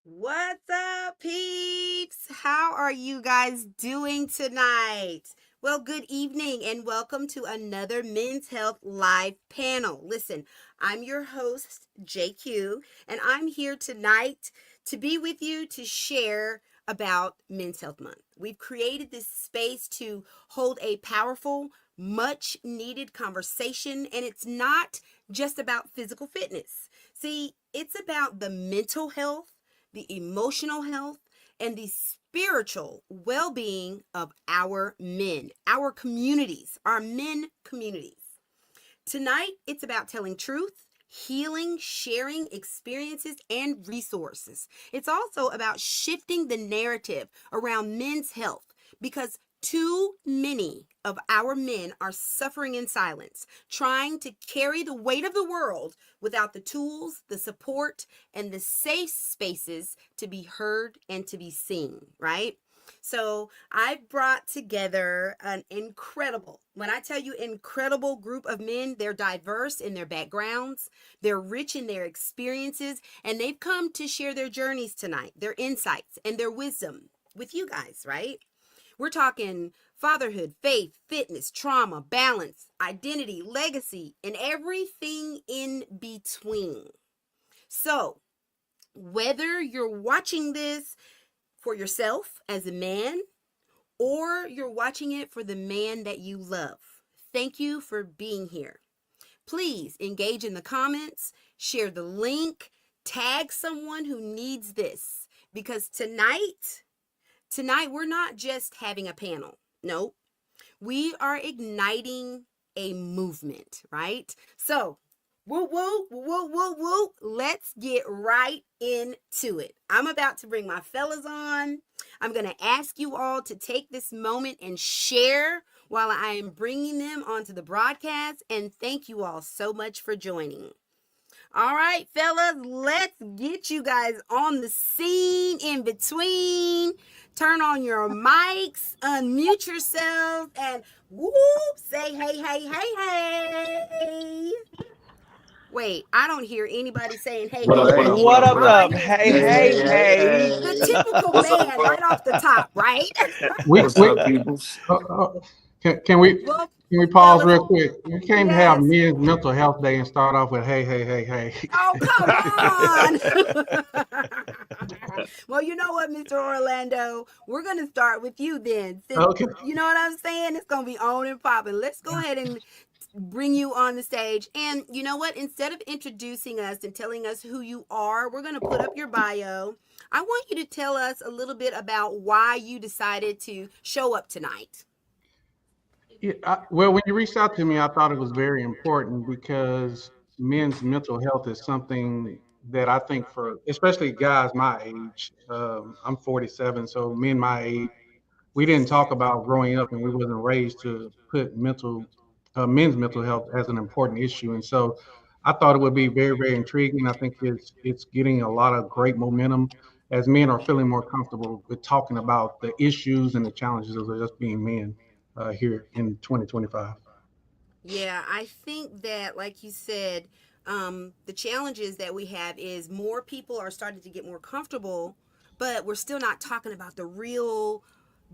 What's up, peeps? How are you guys doing tonight? Well, good evening and welcome to another Men's Health Live panel. Listen, I'm your host, JQue, and I'm here tonight to be with you to share about Men's Health Month. We've created this space to hold a powerful, much needed conversation, and it's not just about physical fitness. See, it's about the mental health, the emotional health, and the spiritual well-being of our men, our communities, our men communities. Tonight, it's about telling truth, healing, sharing experiences and resources. It's also about shifting the narrative around men's health because too many of our men are suffering in silence, trying to carry the weight of the world without the tools, the support, and the safe spaces to be heard and to be seen, right? So I've brought together an incredible, when I tell you incredible group of men, they're diverse in their backgrounds, they're rich in their experiences, and they've come to share their journeys tonight, their insights, and their wisdom with you guys, right? We're talking fatherhood, faith, fitness, trauma, balance, identity, legacy, and everything in between. So, whether you're watching this for yourself as a man or you're watching it for the man that you love, thank you for being here. Please engage in the comments, share the link, tag someone who needs this because tonight we're not just having a panel. No, we are igniting a movement, right? So, woo, woo, woo, woo, woo. Let's get right into it. I'm about to bring my fellas on. I'm going to ask you all to take this moment and share while I am bringing them onto the broadcast. And thank you all so much for joining. All right, fellas, let's get you guys on the scene in between. Turn on your mics, unmute yourselves, and whoop, say hey, hey, hey, hey. Wait, I don't hear anybody saying hey, What hey, up, hey. what up, what up? Hey, hey, hey. The typical man right off the top, right? What's up, peoples? Can we pause fellas, real quick? You can't have yes. Men's Mental Health Day and start off with hey, hey, hey, hey. Oh, come on. Well, you know what, Mr. Orlando? We're going to start with you then. Since, Okay. you know what I'm saying? It's going to be on and popping. Let's go ahead and bring you on the stage. And you know what? Instead of introducing us and telling us who you are, we're going to put up your bio. I want you to tell us a little bit about why you decided to show up tonight. Well, when you reached out to me, I thought it was very important because men's mental health is something that I think for, especially guys my age, I'm 47, so men my age, we didn't talk about growing up and we wasn't raised to put mental men's mental health as an important issue. And so I thought it would be very, very intriguing. I think it's getting a lot of great momentum as men are feeling more comfortable with talking about the issues and the challenges of just being men here in 2025. Yeah, I think that, like you said, the challenges that we have is more people are starting to get more comfortable, but we're still not talking about the real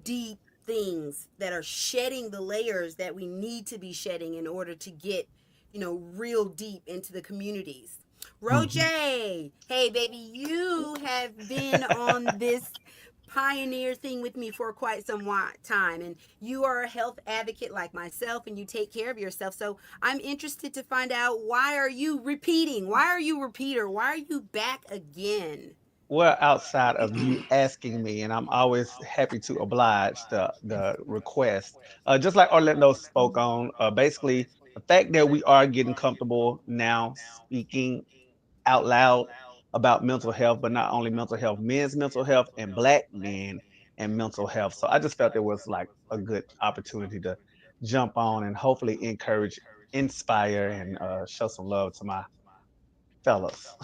deep things that are shedding the layers that we need to be shedding in order to get, real deep into the communities. Mhm. Roger, hey baby, you have been on this pioneer thing with me for quite some time, and you are a health advocate like myself, and you take care of yourself. So I'm interested to find out, why are you repeating? Why are you a repeater? Why are you back again? Well, outside of you asking me, and I'm always happy to oblige the request. Just like Orlando spoke on, basically the fact that we are getting comfortable now speaking out loud about mental health, but not only mental health, men's mental health and Black men and mental health. So I just felt there was like a good opportunity to jump on and hopefully encourage, inspire, and show some love to my fellas.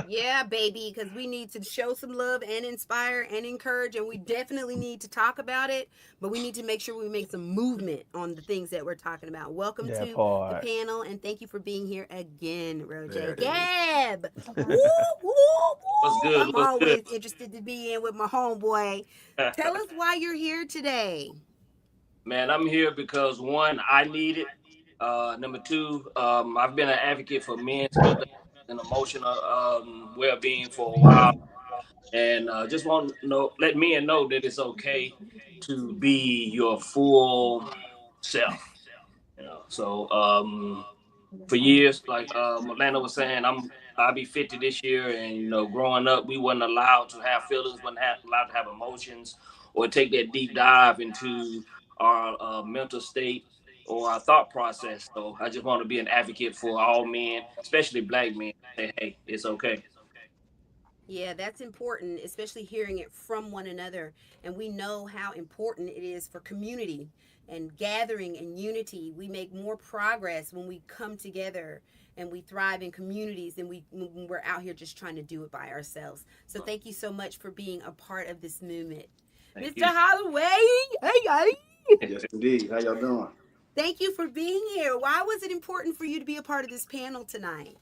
Yeah, baby, because we need to show some love and inspire and encourage, and we definitely need to talk about it, but we need to make sure we make some movement on the things that we're talking about. Welcome That to the part. panel, and thank you for being here again, There Roger. it is. Gab! Woo, woo, What's woo! good? I'm What's good? always interested to be in with my homeboy. Tell us why you're here today. Man, I'm here because one, I need it. Number two, I've been an advocate for men's mental and emotional well-being for a while, and just want to let men know that it's okay to be your full self. For years, like Orlando was saying, I'll be 50 this year, and growing up, we wasn't allowed to have feelings, allowed to have emotions, or take that deep dive into our mental state or our thought process. So I just want to be an advocate for all men, especially Black men. Say, hey, it's okay. Yeah, that's important, especially hearing it from one another. And we know how important it is for community and gathering and unity. We make more progress when we come together and we thrive in communities than when we're out here just trying to do it by ourselves. So thank you so much for being a part of this movement. Thank Mr. you. Holloway, hey, hey. Yes, indeed. How y'all doing? Thank you for being here. Why was it important for you to be a part of this panel tonight?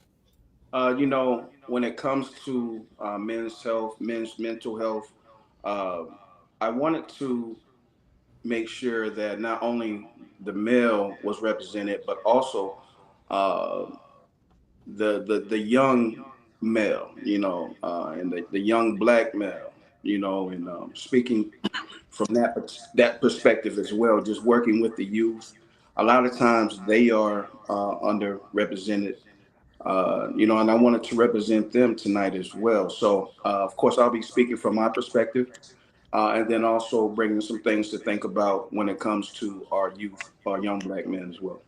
When it comes to men's health, men's mental health, uh, I wanted to make sure that not only the male was represented, but also uh, the young male, and the young Black male, and speaking from that perspective as well, just working with the youth. A lot of times they are underrepresented, and I wanted to represent them tonight as well. So, of course, I'll be speaking from my perspective, and then also bringing some things to think about when it comes to our youth, our young Black men as well.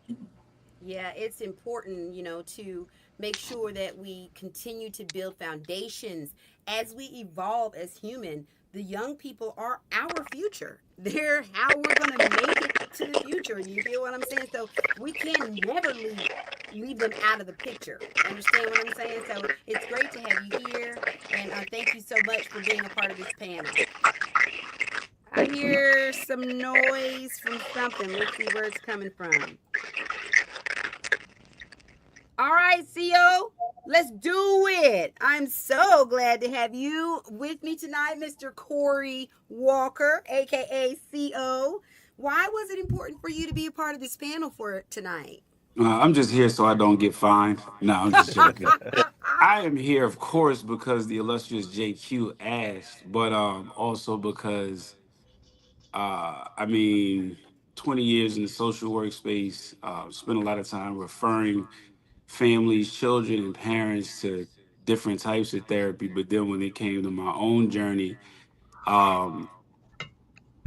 Yeah, it's important, to make sure that we continue to build foundations as we evolve as human. The young people are our future. They're how we're going to make it to the future. You feel what I'm saying? So we can never leave them out of the picture. Understand what I'm saying? So it's great to have you here, and thank you so much for being a part of this panel. I Thank you so much. hear some noise from something. Let's see where it's coming from. All right, CO, let's do it. I'm so glad to have you with me tonight, Mr. Corey Walker, aka CO. Why was it important for you to be a part of this panel for tonight? I'm just here so I don't get fined. No, I'm just joking. I am here, of course, because the illustrious JQue asked, but also because I mean, 20 years in the social workspace, spent a lot of time referring families, children, and parents to different types of therapy. But then when it came to my own journey, um,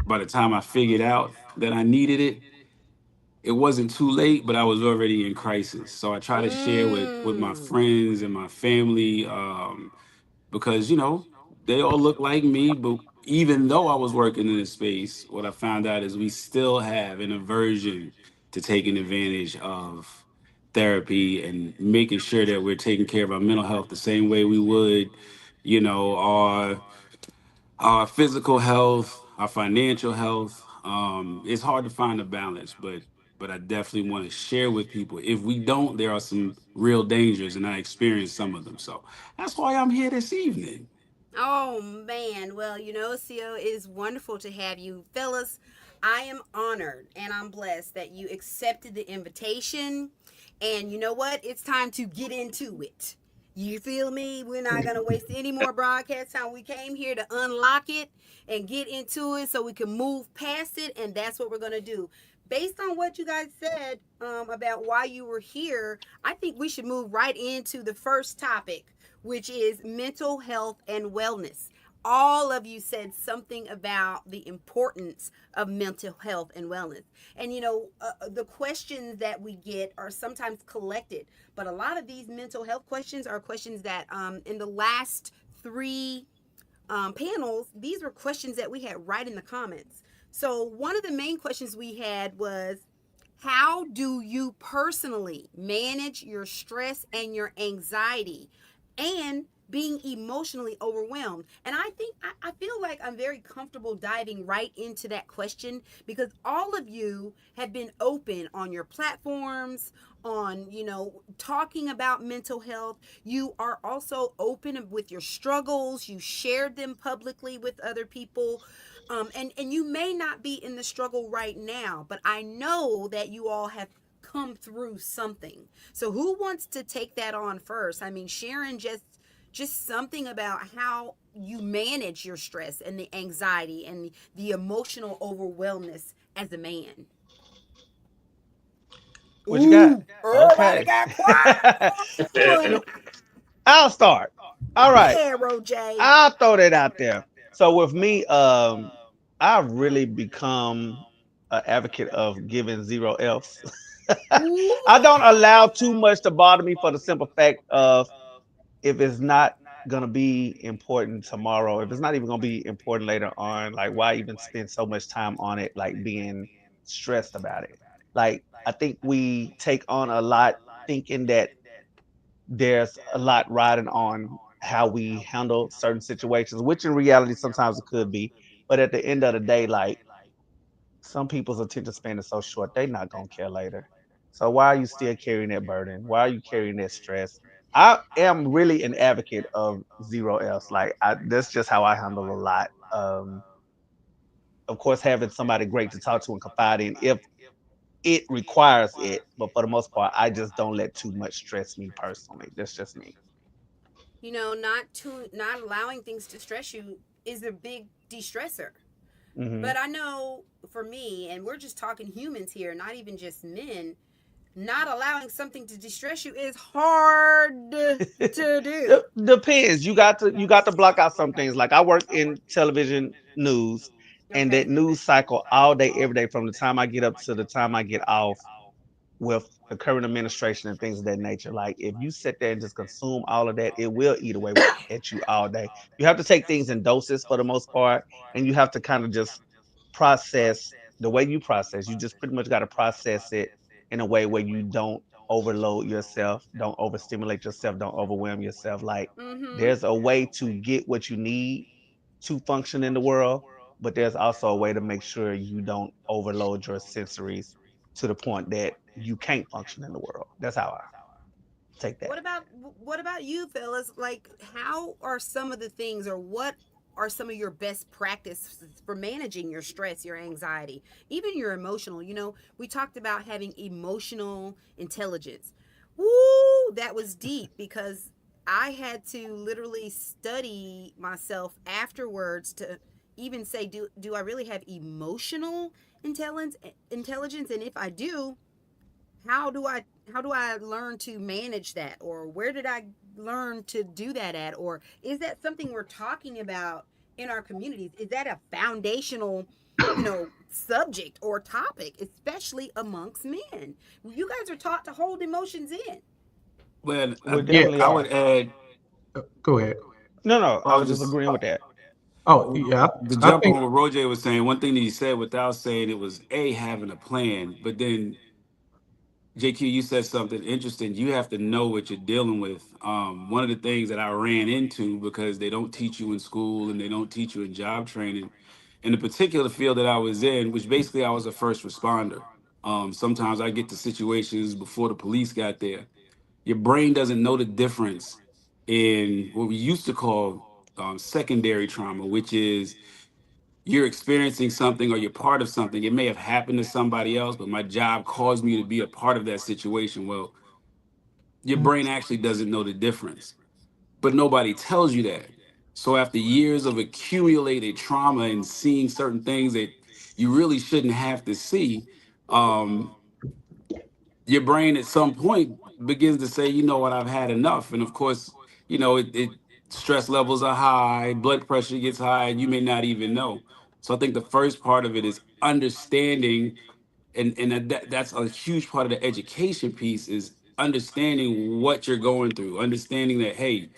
by the time I figured out that I needed it, it wasn't too late, but I was already in crisis. So I try to share with my Mm. friends and my family, because they all look like me. But even though I was working in this space, what I found out is we still have an aversion to taking advantage of therapy and making sure that we're taking care of our mental health the same way we would, our physical health, our financial health. It's hard to find a balance, but I definitely want to share with people. If we don't, there are some real dangers, and I experienced some of them. So that's why I'm here this evening. Oh man, well, CO, it is wonderful to have you, fellas. I am honored and I'm blessed that you accepted the invitation. And you know what? It's time to get into it. You feel me? We're not going to waste any more broadcast time. We came here to unlock it and get into it so we can move past it. And that's what we're going to do. Based on what you guys said about why you were here, I think we should move right into the first topic, which is mental health and wellness. All of you said something about the importance of mental health and wellness. And the questions that we get are sometimes collected, but a lot of these mental health questions are questions that in the last three panels, these were questions that we had right in the comments. So, one of the main questions we had was, how do you personally manage your stress and your anxiety and being emotionally overwhelmed? And I think I feel like I'm very comfortable diving right into that question because all of you have been open on your platforms, on talking about mental health. You are also open with your struggles. You shared them publicly with other people. And you may not be in the struggle right now, but I know that you all have come through something. So who wants to take that on first? I mean, Sharon, just something about how you manage your stress and the anxiety and the emotional overwhelmness as a man. What you got? Ooh, everybody Okay. got quiet on one. No, I'll start. All Go right. ahead, Roj. I'll throw that out there. So with me, I've really become an advocate of giving zero Fs. Ooh. I don't allow too much to bother me for the simple fact of if it's not gonna be important tomorrow, if it's not even gonna be important later on, like why even spend so much time on it, like being stressed about it? Like I think we take on a lot thinking that there's a lot riding on how we handle certain situations, which in reality sometimes it could be. But at the end of the day, like some people's attention span is so short, they're not gonna care later. So why are you still carrying that burden? Why are you carrying that stress? I am really an advocate of zero else. That's just how I handle a lot. Of course, having somebody great to talk to and confide in if it requires it, but for the most part, I just don't let too much stress me personally. That's just me. Not allowing things to stress you is a big de-stressor. Hmm. But I know for me, and we're just talking humans here, not even just men, not allowing something to distress you is hard to do. Depends. You got to block out some things. Like I work in television news, and that Okay. news cycle all day, every day, from the time I get up to the time I get off, with the current administration and things of that nature. Like if you sit there and just consume all of that, it will eat away at you all day. You have to take things in doses for the most part, and you have to kind of just process the way you process. You just pretty much got to process it in a way where you don't overload yourself, don't overstimulate yourself, don't overwhelm yourself. Like Mm-hmm. there's a way to get what you need to function in the world, but there's also a way to make sure you don't overload your sensories to the point that you can't function in the world. That's how I take that. What about you, fellas? Like, how are some of the things, or what are some of your best practices for managing your stress, your anxiety, even your emotional? We talked about having emotional intelligence. Woo, that was deep because I had to literally study myself afterwards to even say, do I really have emotional intelligence, and if I do, how do I learn to manage that, or where did I learn to do that at, or is that something we're talking about in our communities? Is that a foundational subject or topic, especially amongst men? You guys are taught to hold emotions in. Well, We Yeah, definitely I would are. add. go ahead. No, no, I I was was just just agreeing with that. Oh, yeah, to I jump think on what Roger was saying. One thing that he said without saying it was a having a plan, but then JQ, you said something interesting. You have to know what you're dealing with. One of the things that I ran into, because they don't teach you in school and they don't teach you in job training, in the particular field that I was in, which basically I was a first responder. Sometimes I get to situations before the police got there. Your brain doesn't know the difference in what we used to call secondary trauma, which is you're experiencing something or you're part of something. It may have happened to somebody else, but my job caused me to be a part of that situation. Well, your brain actually doesn't know the difference, but nobody tells you that. So after years of accumulated trauma and seeing certain things that you really shouldn't have to see, um, your brain at some point begins to say, you know what, I've had enough. And of course, it stress levels are high, blood pressure gets high, and you may not even know. So I think the first part of it is understanding, and that's a huge part of the education piece is understanding what you're going through, understanding that, hey,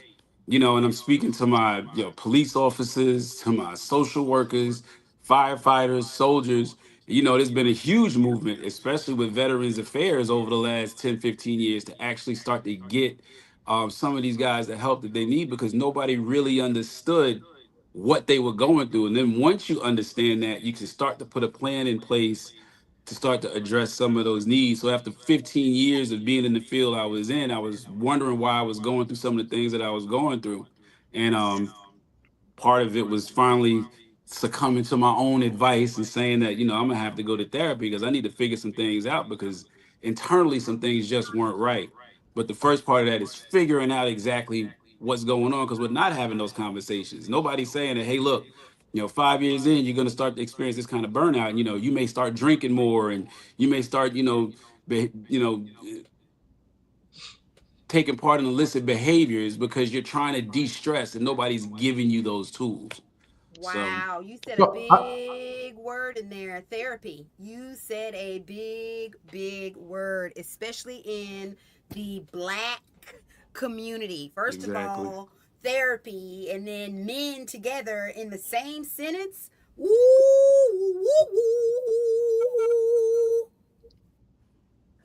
and I'm speaking to my police officers, to my social workers, firefighters, soldiers. There's been a huge movement, especially with Veterans Affairs over the last 10, 15 years, to actually start to get some of these guys the help that they need, because nobody really understood what they were going through. And then once you understand that, you can start to put a plan in place to start to address some of those needs. So after 15 years of being in the field I was in, I was wondering why I was going through some of the things that I was going through. And part of it was finally succumbing to my own advice and saying that, I'm gonna have to go to therapy because I need to figure some things out, because internally some things just weren't right. But the first part of that is figuring out exactly what's going on, because we're not having those conversations. Nobody's saying that, hey, look, 5 years in, you're going to start to experience this kind of burnout. You may start drinking more, and you may start, taking part in illicit behaviors because you're trying to de-stress and nobody's giving you those tools. So Wow, you said a So big word in there, therapy. You said a big, big word, especially in the black community. First of exactly. all, therapy, and then men together in the same sentence. Woo, woo, woo.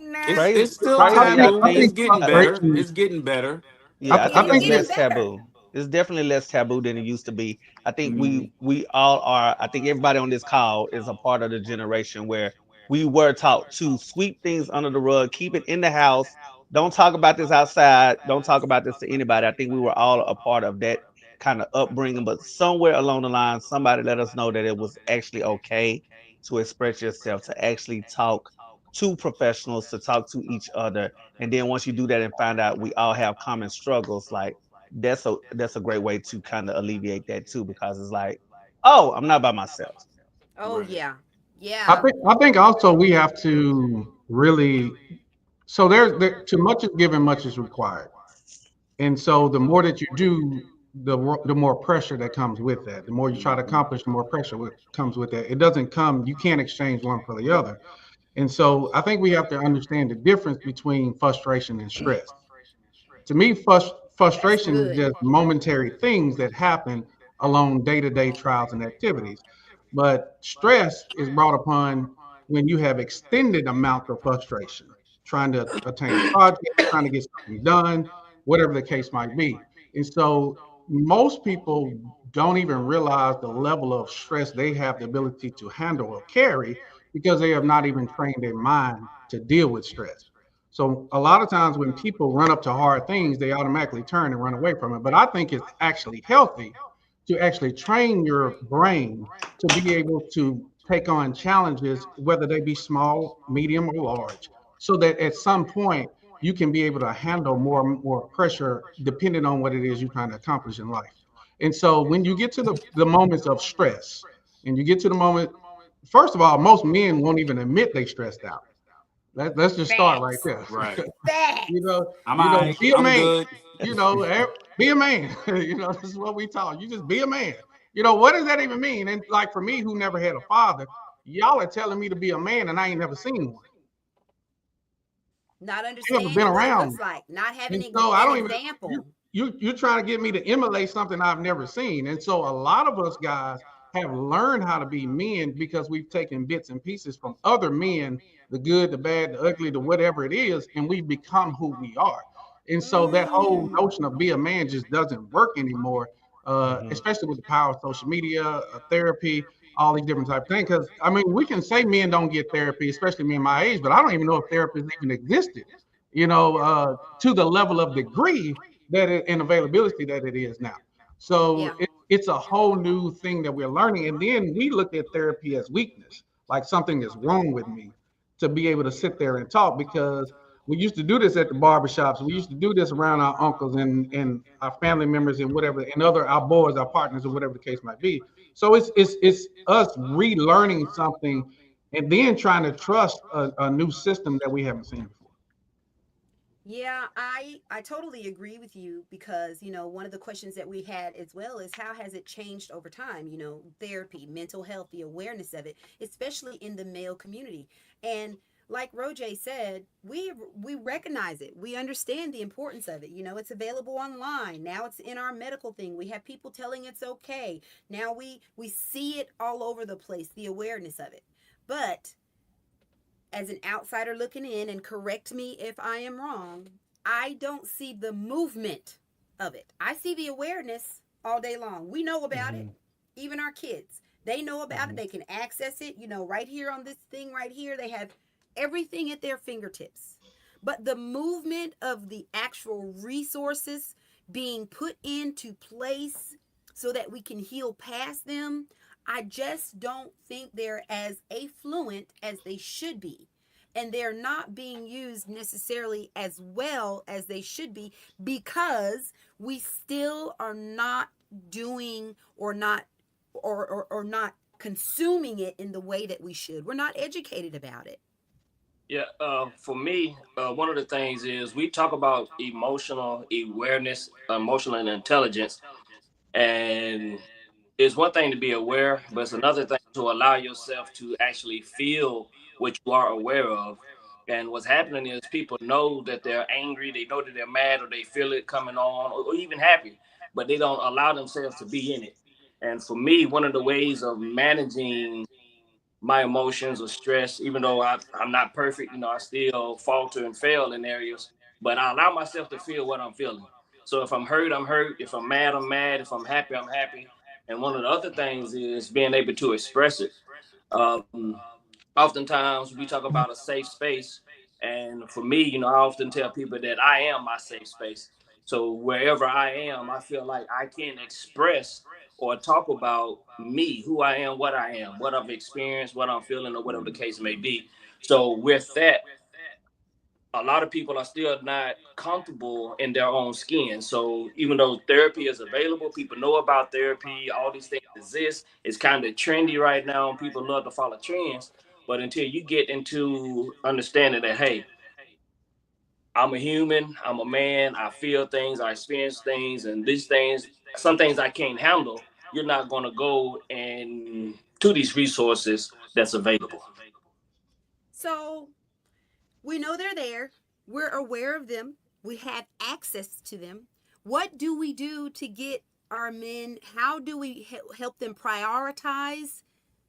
Nah, It's Crazy, still crazy. I, I taboo. I It's think think. getting I, better. frustration. It's getting better. Yeah, I it I think is it's think getting that less better. taboo. It's definitely less taboo than it used to be. I think we Mhm. we all are. I think everybody on this call is a part of the generation where we were taught to sweep things under the rug, keep it in the house. Don't talk about this outside. Don't talk about this to anybody. I think we were all a part of that kind of upbringing, but somewhere along the line, somebody let us know that it was actually okay to express yourself, to actually talk to professionals, to talk to each other. And then once you do that and find out we all have common struggles, like that's a great way to kind of alleviate that too, because it's like, oh, I'm not by myself. Oh, Right. yeah. I Yeah. think I think also we have to really, so there too much is given, much is required. And so the more that you do, the more pressure that comes with that. The more you try to Mhm. accomplish, the more pressure comes with that. It doesn't come, you can't exchange one for the other. And so I think we have to understand the difference between frustration and stress. To me, That's frustration is good. just momentary things that happen along day-to-day trials and activities. But stress is brought upon when you have extended amount of frustration, trying to attain a project, trying to get something done, whatever the case might be. And so most people don't even realize the level of stress they have the ability to handle or carry, because they have not even trained their mind to deal with stress. So a lot of times when people run up to hard things, they automatically turn and run away from it. But I think it's actually healthy to actually train your brain to be able to take on challenges, whether they be small, medium, or large, so that at some point you can be able to handle more pressure depending on what it is you're trying to accomplish in life. And so when you get to the moments of stress, and you get to the moment, first of all, most men won't even admit they stressed out. Let's just start right Facts. there. Right. you Facts. know, I'm all right. be a I'm man. good. Be a man. This is what we taught. You just be a man. What does that even mean? And like for me, who never had a father, y'all are telling me to be a man, and I ain't never seen one. Not I never been understanding what it around. looks like, not having And so I an don't even you example. you're trying to get me to emulate something I've never seen. And so a lot of us guys, have learned how to be men because we've taken bits and pieces from other men, the good, the bad, the ugly, the whatever it is, and we've become who we are. And so that whole Mm. notion of be a man just doesn't work anymore, Hmm. especially with the power of social media, therapy, all these different type of things. Because I mean, we can say men don't get therapy, especially men my age, but I don't even know if therapists even existed, to the level of degree that and availability that it is now. So Yeah. it's a whole new thing that we're learning. And then we look at therapy as weakness, like something is wrong with me to be able to sit there and talk, because we used to do this at the barbershops. We used to do this around our uncles and our family members and whatever, and other our boys, our partners, or whatever the case might be. So it's us relearning something and then trying to trust a new system that we haven't seen before. Yeah, I totally agree with you because, one of the questions that we had as well is how has it changed over time, therapy, mental health, the awareness of it, especially in the male community. And like Roj said, we recognize it. We understand the importance of it. It's available online. Now it's in our medical thing. We have people telling it's okay. Now we see it all over the place, the awareness of it. But as an outsider looking in, and correct me if I am wrong, I don't see the movement of it. I see the awareness all day long. We know about it, Hmm. even our kids. They know about it. Hmm. They can access it, right here on this thing right here. They have everything at their fingertips. But the movement of the actual resources being put into place so that we can heal past them, I just don't think they're as affluent as they should be. And they're not being used necessarily as well as they should be because we still are not doing or not or not consuming it in the way that we should. We're not educated about it. Yeah, for me, one of the things is we talk about emotional awareness, emotional intelligence, and it's one thing to be aware, but it's another thing to allow yourself to actually feel what you are aware of. And what's happening is people know that they're angry, they know that they're mad, or they feel it coming on, or even happy, but they don't allow themselves to be in it. And for me, one of the ways of managing my emotions or stress, even though I'm not perfect, I still falter and fail in areas, but I allow myself to feel what I'm feeling. So if I'm hurt, I'm hurt. If I'm mad, I'm mad. If I'm happy, I'm happy. And one of the other things is being able to express it. Um, Oftentimes we talk about a safe space, and for me, I often tell people that I am my safe space. So wherever I am, I feel like I can express or talk about me, who I am, what I've experienced, what I'm feeling, or whatever the case may be. So with that, a lot of people are still not comfortable in their own skin. So even though therapy is available, people know about therapy, all these things exist. It's kind of trendy right now, and people love to follow trends. But until you get into understanding that, hey, I'm a human, I'm a man, I feel things, I experience things, and these things, some things I can't handle, you're not going to go and to these resources that's available. So we know they're there. We're aware of them. We have access to them. What do we do to get our men? How do we help them prioritize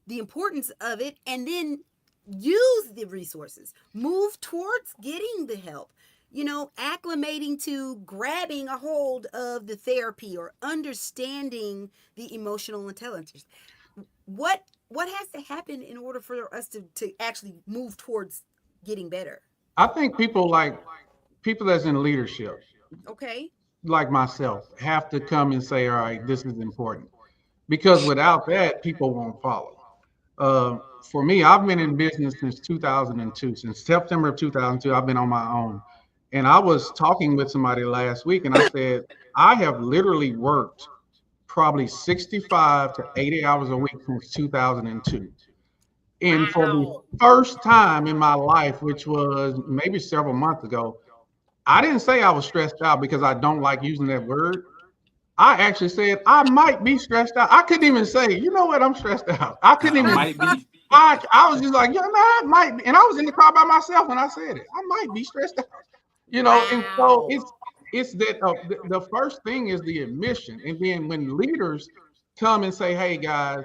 the importance of it and then use the resources? Move towards getting the help. Acclimating to grabbing a hold of the therapy or understanding the emotional intelligence. What has to happen in order for us to actually move towards getting better? I think people that's in leadership, Okay. like myself, have to come and say, all right, this is important. Because without that, people won't follow. For me, I've been in business since 2002. Since September of 2002, I've been on my own. And I was talking with somebody last week, and I said, I have literally worked probably 65 to 80 hours a week since 2002. And for the Wow. first time in my life, which was maybe several months ago, I didn't say I was stressed out because I don't like using that word. I actually said I might be stressed out. I couldn't even say, you know what, I'm stressed out. I couldn't I even. might be. I was just like, yeah, man, I might be. And I was in the car by myself when I said it. I might be stressed out. And so Wow. it's that the first thing is the admission, and then when leaders come and say, hey guys,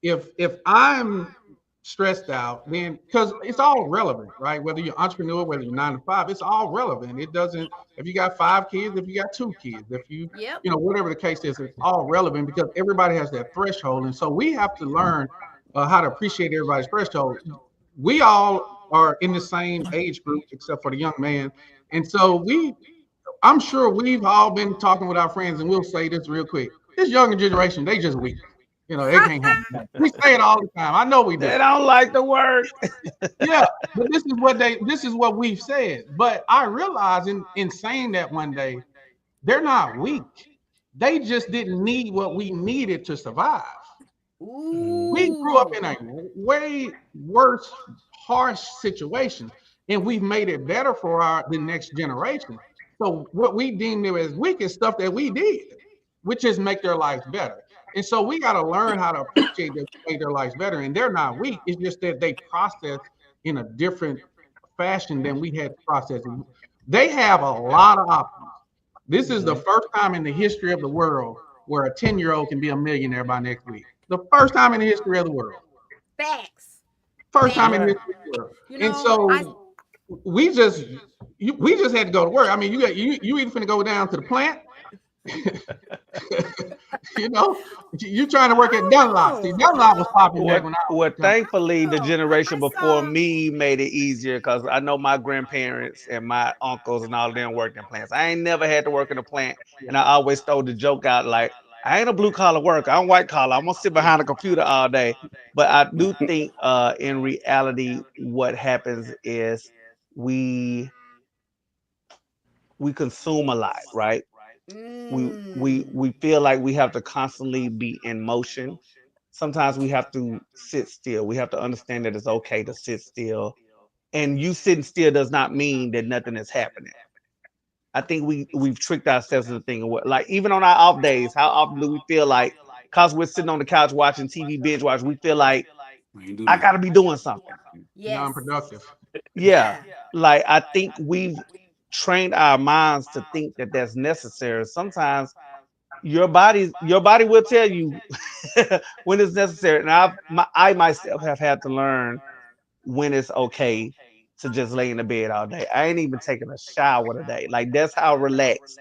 if I'm stressed out, then because it's all relevant, right? Whether you're entrepreneur, whether you're 9 to 5, it's all relevant. It doesn't, if you got 5 kids, if you got 2 kids, if Yep. whatever the case is, it's all relevant because everybody has that threshold. And so we have to learn how to appreciate everybody's threshold. We all are in the same age group except for the young man. And so I'm sure we've all been talking with our friends, and we'll say this real quick. This younger generation, they just weak. They can't handle it. We say it all the time. I know we They do. don't like the work. Yeah, but this is what we've said. But I realize in saying that one day, they're not weak. They just didn't need what we needed to survive. We grew up Ooh. in a way worse, harsh situation, and we've made it better for the next generation. So what we deem it as weak is stuff that we did, which is make their lives better. And so we got to learn how to appreciate that we made their lives better. And they're not weak. It's just that they process in a different fashion than we had to process. They have a lot of options. This is the first time in the history of the world where a 10-year-old can be a millionaire by next week. The first time in the history of the world. Facts. First time in the Facts. history of the world. You And know, I so we just we just had to go to work. I mean, you either finna go down to the plant, you know, you trying to I work at don't Dunlop. See, know. Dunlop was popping back What when I was what young. thankfully the Oh, generation I before saw. me made it easier because I know my grandparents and my uncles and all of them worked in plants. I ain't never had to work in a plant, and I always throw the joke out like I ain't a blue collar worker. I'm white collar. I'm gonna sit behind a computer all day. But I do think in reality what happens is we we consume a lot, right? We Mm. feel like we have to constantly be in motion. Sometimes we have to sit still. We have to understand that it's okay to sit still. And you sitting still does not mean that nothing is happening. I think we've tricked ourselves into thinking what, like, even on our off days, how often do we feel like because we're sitting on the couch watching TV binge watch, we feel like We ain't do I nothing. gotta be doing something. Yes. Non-productive. Yeah. Yeah. Like I think we've trained our minds to think that that's necessary. Sometimes your body will tell you when it's necessary. And I myself have had to learn when it's okay to just lay in the bed all day. I ain't even taking a shower today. Like that's how relaxed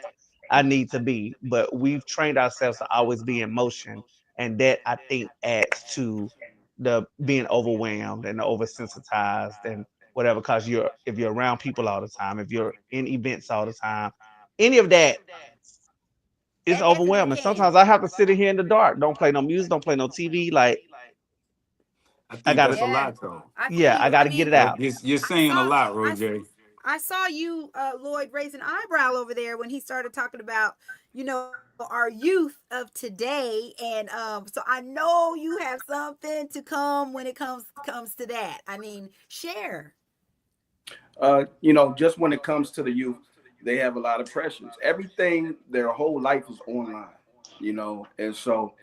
I need to be. But we've trained ourselves to always be in motion, and that I think adds to the being overwhelmed and oversensitized and whatever. Because if you're around people all the time, if you're in events all the time, any of that is That definitely overwhelming. can. Sometimes I have to sit in here in the dark. Don't play no music. Don't play no TV. Like I I think gotta, that's a Yeah. lot, though. I feel yeah, I you. I gotta get mean, it out. You're I saying a saw lot, I Roger. I saw you, Lloyd, raise an eyebrow over there when he started talking about, our youth of today, and so I know you have something to come when it comes to that. I mean, share. Just when it comes to the youth, they have a lot of pressures. Everything, their whole life is online, and so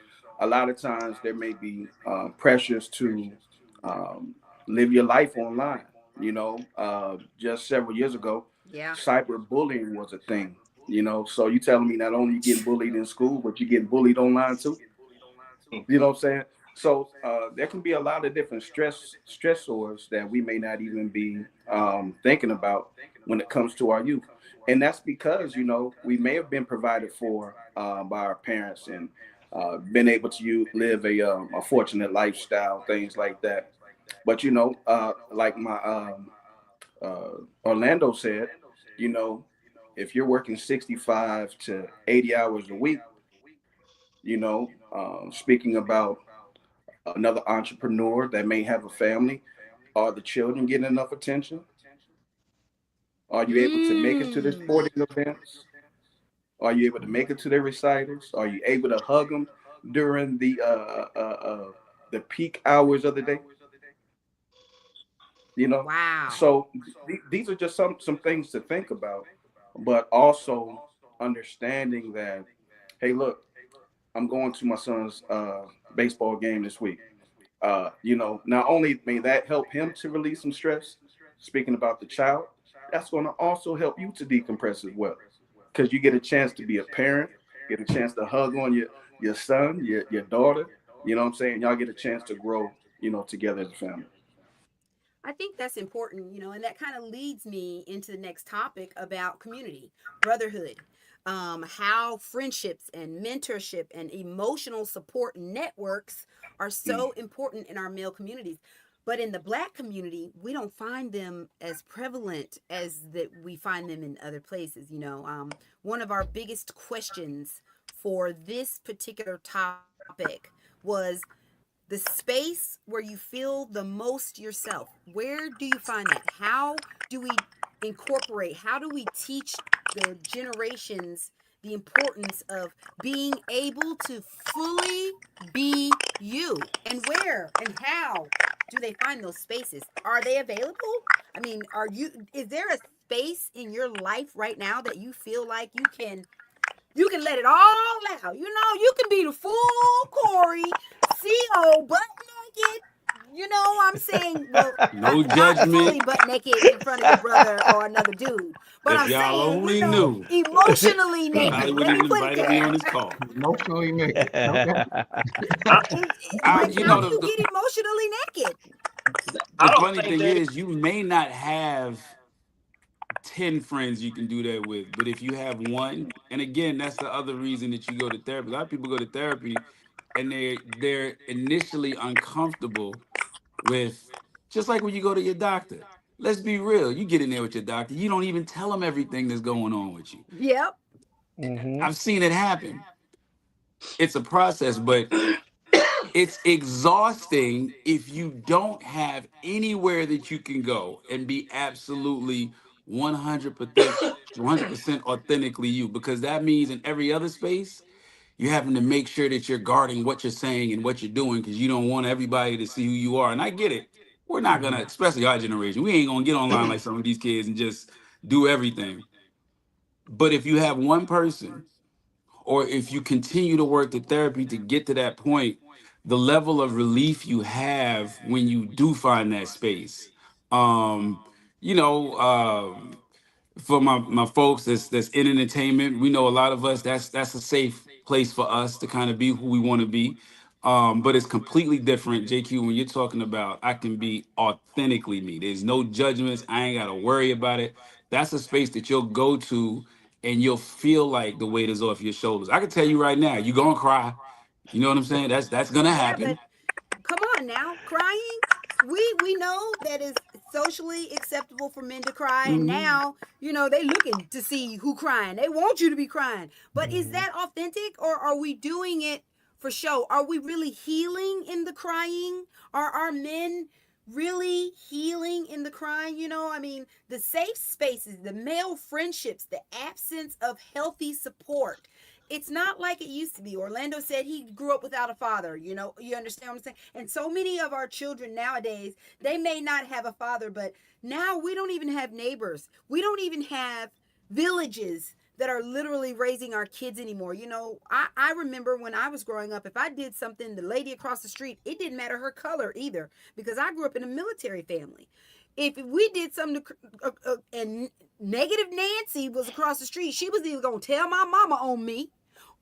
a lot of times there may be pressures to um, live your life online. Just several years ago, Yeah. cyberbullying was a thing. So you telling me not only you getting bullied in school, but you getting bullied online too? You know what I'm saying? So there can be a lot of different stressors that we may not even be thinking about when it comes to our youth, and that's because we may have been provided for by our parents and been able to live a fortunate lifestyle, things like that. But like my Orlando said, you know, if you're working 65 to 80 hours a week, speaking about another entrepreneur that may have a family, are the children getting enough attention? Are you able to make it to their Mm. sporting events? Are you able to make it to their recitals? Are you able to hug them during the peak hours of the day? You know, Wow. so these are just some things to think about, but also understanding that, hey, look, I'm going to my son's baseball game this week. Not only may that help him to release some stress, speaking about the child, that's going to also help you to decompress as well, because you get a chance to be a parent, get a chance to hug on your son, your daughter, You know what I'm saying? Y'all get a chance to grow, together as a family. I think that's important, and that kind of leads me into the next topic about community, brotherhood, how friendships and mentorship and emotional support networks are Mm. so important in our male communities. But in the black community, we don't find them as prevalent as that we find them in other places. One of our biggest questions for this particular topic was the space where you feel the most yourself. Where do you find that? How do we incorporate, how do we teach the generations the importance of being able to fully be you? And where and how do they find those spaces? Are they available? I mean, is there a space in your life right now that you feel like you can let it all out. You can be the full Corey, CO, butt naked. I'm saying, well, No not judgment. fully butt naked in front of your brother or another dude, but If I'm y'all saying, only knew, emotionally he probably naked. wouldn't Let me even put it invited me on there. this call. Emotionally naked. Okay. I, I, Like, you how know, do you get emotionally naked? the I don't funny think thing that. is, you may not have 10 friends you can do that with, but if you have one, and again, that's the other reason that you go to therapy. A lot of people go to therapy and they're initially uncomfortable with, just like when you go to your doctor. Let's be real. You get in there with your doctor, you don't even tell them everything that's going on with you. Yep. Hmm. I've seen it happen. It's a process, but it's exhausting if you don't have anywhere that you can go and be absolutely 100% authentically you, because that means in every other space you're having to make sure that you're guarding what you're saying and what you're doing because you don't want everybody to see who you are. And I get it. We're not gonna, Mhm. especially our generation, we ain't gonna get online like some of these kids and just do everything. But if you have one person, or if you continue to work the therapy to get to that point, the level of relief you have when you do find that space. Um, you know, for my folks that's in entertainment, we know a lot of us, that's a safe place for us to kind of be who we want to be. But it's completely different, JQ, when you're talking about I can be authentically me. There's no judgments. I ain't gotta worry about it. That's a space that you'll go to and you'll feel like the weight is off your shoulders. I can tell you right now, you're gonna cry. You know what I'm saying? That's gonna Yeah, but happen. come on now, crying. We know that is socially acceptable for men to cry, and Mhm. now they looking to see who crying. They want you to be crying, but is Hmm. that authentic, or are we doing it for show? Are we really healing in the crying? Are our men really healing in the crying? I mean, the safe spaces, the male friendships, the absence of healthy support, it's not like it used to be. Orlando said he grew up without a father. You understand what I'm saying? And so many of our children nowadays, they may not have a father, but now we don't even have neighbors. We don't even have villages that are literally raising our kids anymore. I remember when I was growing up, if I did something, the lady across the street, it didn't matter her color either, because I grew up in a military family. If we did something and negative Nancy was across the street, she was either going to tell my mama on me,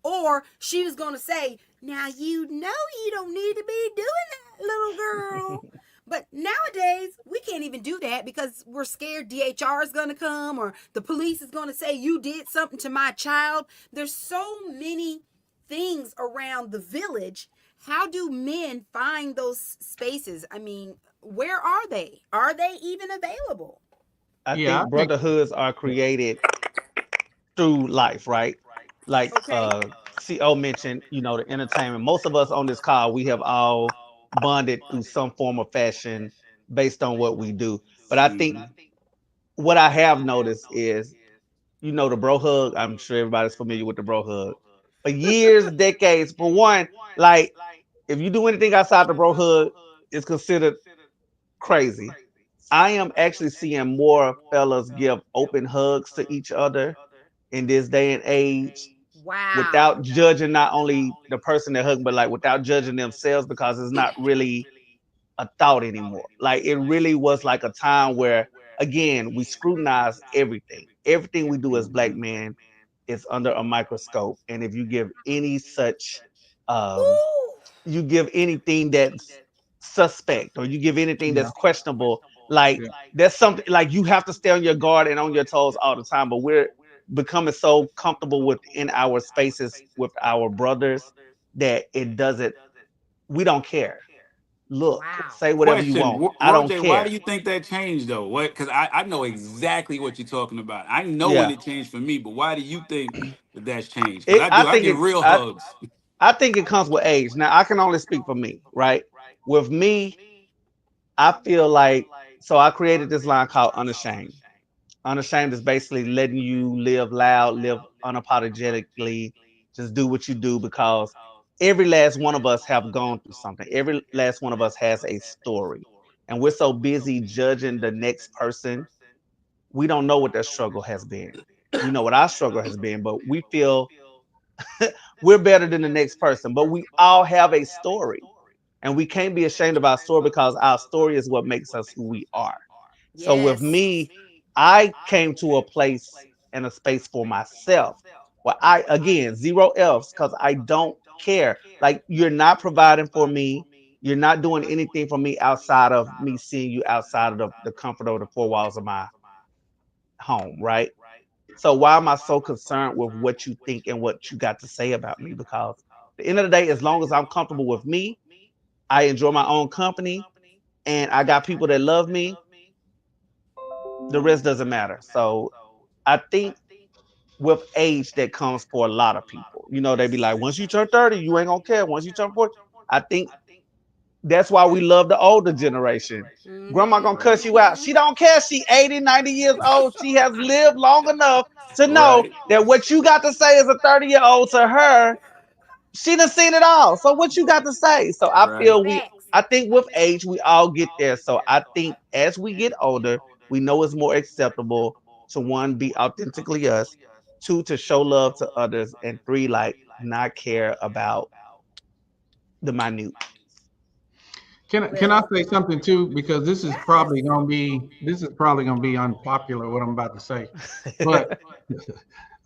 or she was going to say, now you don't need to be doing that, little girl. But nowadays, we can't even do that because we're scared DHR is going to come or the police is going to say you did something to my child. There's so many things around the village. How do men find those spaces? I mean, where are they? Are they even available? I Yeah, I think think. brotherhoods are created through life, right? Like Okay. CO mentioned, the entertainment. Most of us on this call, we have all bonded through some form of fashion based on what we do. But I think Mhm. what I have noticed is, the bro hug. I'm sure everybody's familiar with the bro hug. For years, decades, for one, like if you do anything outside the bro hug, it's considered crazy. I am actually seeing more fellas give open hugs to each other in this day and age without Wow. judging not only the person they're hugging, but like without judging themselves because it's not really a thought anymore. Like it really was like a time where, again, we scrutinize everything. Everything we do as black Mhm. men is under a microscope. And if you give any such um, Woo! you give anything that's suspect or you give anything Yeah, that's questionable. Like yeah. that's something like you have to stay on your guard and on your toes all the time. But we're becoming so comfortable within our spaces with our brothers that it doesn't. We don't care. Look, Wow. say whatever you Question, want. I don't Roger, why do care. you think that changed though? What? Because I know exactly what you're talking about. I know when Yeah. it changed for me, but why do you think that that's changed? Because I I do. I think get it. real hugs. I think it comes with age. Now I can only speak for me, right? With me, I feel like so I created this line called Unashamed. Unashamed is basically letting you live loud, live unapologetically, just do what you do because every last one of us have gone through something. Every last one of us has a story. And we're so busy judging the next person, we don't know what their struggle has been. We know what our struggle has been, but we feel we're better than the next person. But we all have a story. And we can't be ashamed of our story because our story is what makes us who we are. So with Yes. me, I came to a place and a space for myself where I, again, zero else because I don't care. Like, you're not providing for me. You're not doing anything for me outside of me seeing you outside of the comfort of the four walls of my home, right? So why am I so concerned with what you think and what you got to say about me? Because at the end of the day, as long as I'm comfortable with me, I enjoy my own company, and I got people that love me, the rest doesn't matter. So I think with age that comes for a lot of people. You know, they be like, once you turn 30, you ain't gonna care. Once you turn 40, I think that's why we love the older generation. Grandma Mm-hmm. gonna cuss you out. Mm-hmm. She don't care. She 80, 90 years old. She has lived long enough to know Right. that what you got to say as a 30-year-old to her, she done seen it all. So what you got to say? So I Right. feel Facts. I think with age, we all get there. So I think as we get older, we know it's more acceptable to one, be authentically us, two, to show love to others, and three, like not care about the minute. Can I Well, say something too? Because yes. this is probably gonna be unpopular what I'm about to say, but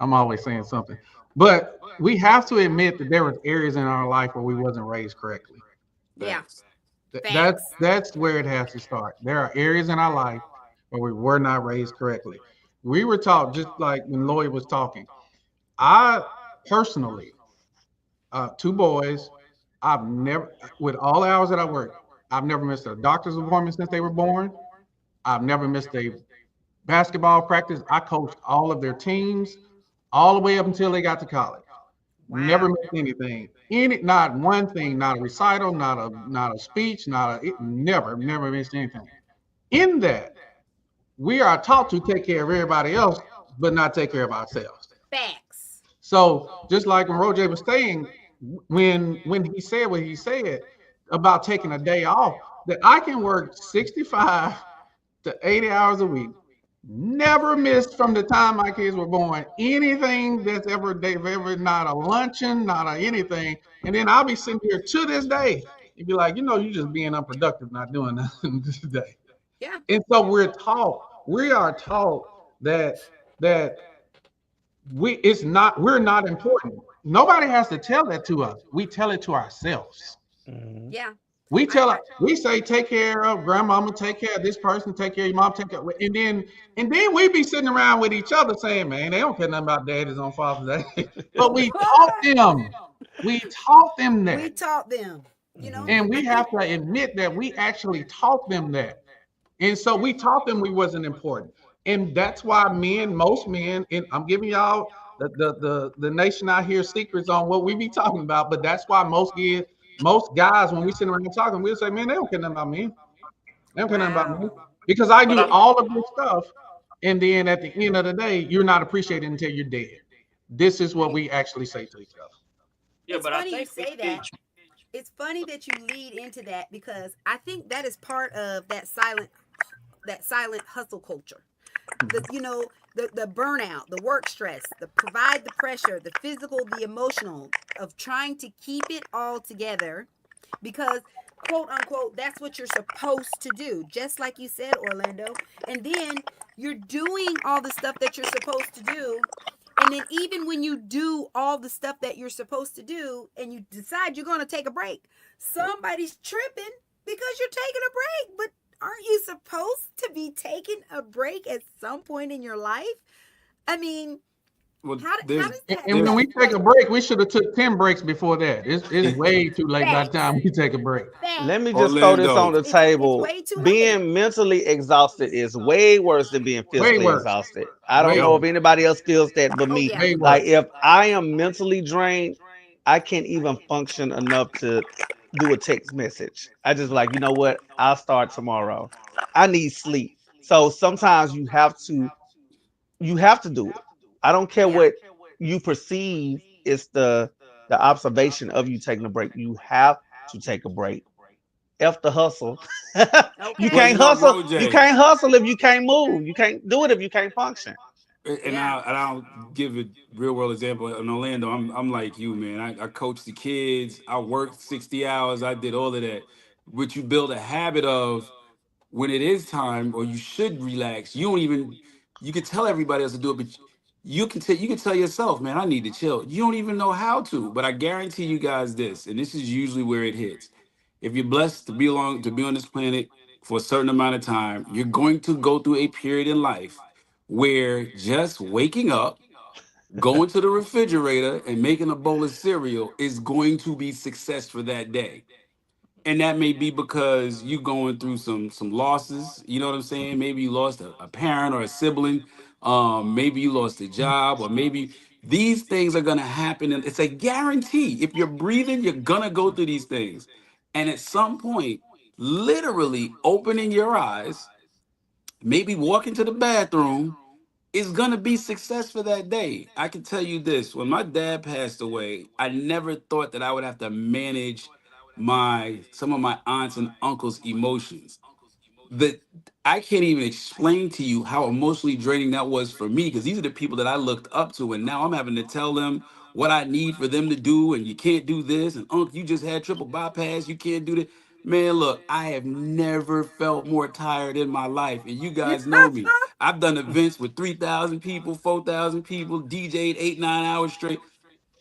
I'm always saying something. But we have to admit that there was areas in our life where we wasn't raised correctly. Yeah. Facts. Facts. That's where it has to start. There are areas in our life where we were not raised correctly. We were taught just like when Lloyd was talking. I personally, two boys. I've never, with all the hours that I work, I've never missed a doctor's appointment since they were born. I've never missed a basketball practice. I coached all of their teams all the way up until they got to college. Never Wow. missed anything. Not one thing, not a recital, not a speech, never missed anything. In that, we are taught to take care of everybody else, but not take care of ourselves. Facts. So just like when Roger was saying, when he said what he said about taking a day off, that I can work 65 to 80 hours a week, never missed from the time my kids were born anything that's ever they've ever not a luncheon, not a anything. And then I'll be sitting here to this day. You'd be like, you just being unproductive, not doing nothing today. Yeah. And so we are taught that that we're not important. Nobody has to tell that to us. We tell it to ourselves. Mhm. Yeah. We we say take care of grandmama, take care of this person, take care of your mom, take care of, and then we be sitting around with each other saying, man, they don't care nothing about daddies on Father's Day. But we taught them. We taught them We that. taught them. Mhm. And I we think have to admit that we actually taught them that. And so we taught them we wasn't important. And that's why most men, and I'm giving y'all the nation out here secrets on what we be talking about, but that's why most guys, when we sit around talking, we'll say, man, they don't care nothing about me. They don't care nothing about me. wow. Because I But do all of this stuff. And then at the end of the day, you're not appreciated until you're dead. This is what we actually say to each other. yeah, It's but I funny you think with say that. age, It's funny that you lead into that because I think that is part of that silent hustle culture. The the burnout, the work stress, the provide the pressure, the physical, the emotional of trying to keep it all together because quote unquote that's what you're supposed to do, just like you said, Orlando. And then you're doing all the stuff that you're supposed to do And then even when you do all the stuff that you're supposed to do and you decide you're going to take a break, somebody's tripping because you're taking a break. But aren't you supposed to be taking a break at some point in your life? I mean, Well, how does that And when there's we work? take a break, we should have took 10 breaks before that. It's way too late by the Facts. time we take a break. Let Facts. me just throw this on Orlando. the It's table. way too late. Being mentally exhausted is way worse than being Way physically worse. exhausted. I don't Way know Yep. if worse. anybody else feels that, but Oh me. yeah. Way Like worse. if I am mentally drained, I can't even function enough to do a text message. I just like, you know what? I'll start tomorrow. I need sleep. So sometimes you have to do it. I don't care Yeah. what you perceive is the observation of you taking a break. You have to take a break. F the hustle. you Okay. Well, can't you know, hustle. You Roj, can't hustle if you can't move. You can't do it if you can't function. and Yeah. I'll give a real world example. In Orlando, I'm like you, man. I coach the kids. I worked 60 hours. I did all of that. But you build a habit of when it is time, or you should relax. You don't even. You can tell everybody else to do it, but you can tell yourself, man, I need to chill. You don't even know how to. But I guarantee you guys this, and this is usually where it hits. If you're blessed to be on this planet for a certain amount of time, you're going to go through a period in life where just waking up, going to the refrigerator and making a bowl of cereal is going to be success for that day. And that may be because you going through some losses. You know what I'm saying? Maybe you lost a parent or a sibling. Maybe you lost a job, or maybe these things are gonna happen. And it's a guarantee. If you're breathing, you're gonna go through these things. And at some point, literally opening your eyes, maybe walking to the bathroom, is gonna be success for that day. I can tell you this: when my dad passed away, I never thought that I would have to manage my some of my aunts and uncles' emotions. That I can't even explain to you how emotionally draining that was for me, because these are the people that I looked up to, and now I'm having to tell them what I need for them to do, and you can't do this, and uncle, you just had triple bypass, you can't do that. Man, look, I have never felt more tired in my life, and you guys know me. I've done events with 3,000 people, 4,000 people, DJ'd 8, 9 hours straight.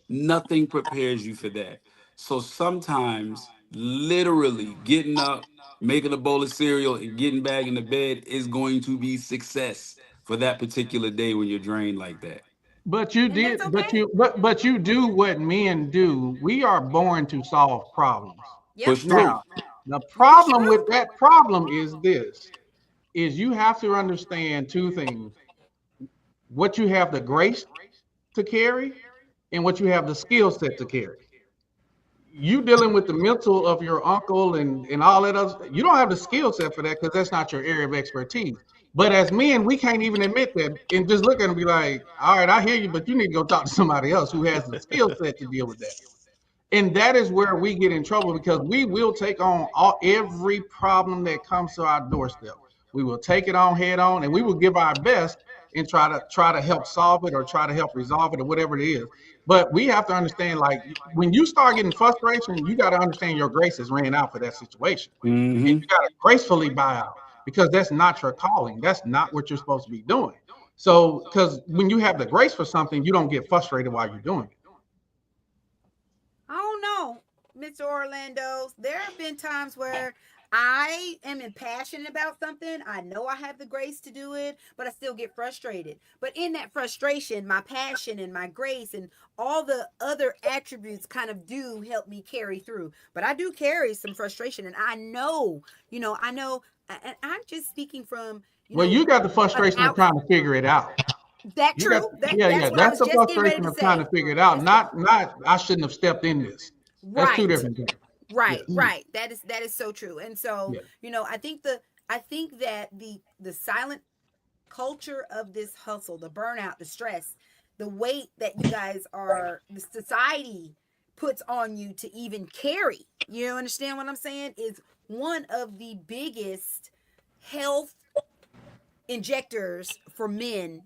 Nothing prepares you for that. So sometimes, literally getting up, making a bowl of cereal, and getting back in the bed is going to be success for that particular day when you're drained like that. But you And that's did, okay. but you do what men do. We are born to solve problems. Yep. Push Now, through. the Push problem with through. that problem is this, is you have to understand two things. What you have the grace to carry and what you have the skill set to carry. You dealing with the mental of your uncle and all that other, you don't have the skill set for that because that's not your area of expertise. But as men, we can't even admit that and just look at them and be like, all right, I hear you, but you need to go talk to somebody else who has the skill set to deal with that. And that is where we get in trouble because we will take on every problem that comes to our doorstep. We will take it on head on, and we will give our best and try to help solve it or try to help resolve it or whatever it is. But we have to understand, like when you start getting frustration, you got to understand your grace is ran out for that situation, and Hmm. you got to gracefully buy out because that's not your calling. That's not what you're supposed to be doing. So, because when you have the grace for something, you don't get frustrated while you're doing it. I don't know, Mr. Orlando. There have been times where I am impassioned about something. I know I have the grace to do it, but I still get frustrated. But in that frustration, my passion and my grace and all the other attributes kind of do help me carry through. But I do carry some frustration, and I know, and I'm just speaking from, Well, you got the an frustration of out. trying to figure it out. That You got, true. That yeah, that's yeah. what I That's was the just getting ready frustration to of trying to say. figure it out. That's what. Not I shouldn't have stepped in this. That's two Right. different things. Yeah, Right. That is so true. And so, yeah. I think that the silent culture of this hustle, the burnout, the stress, the weight that you guys are the society puts on you to even carry. You understand what I'm saying? Is one of the biggest health injectors for men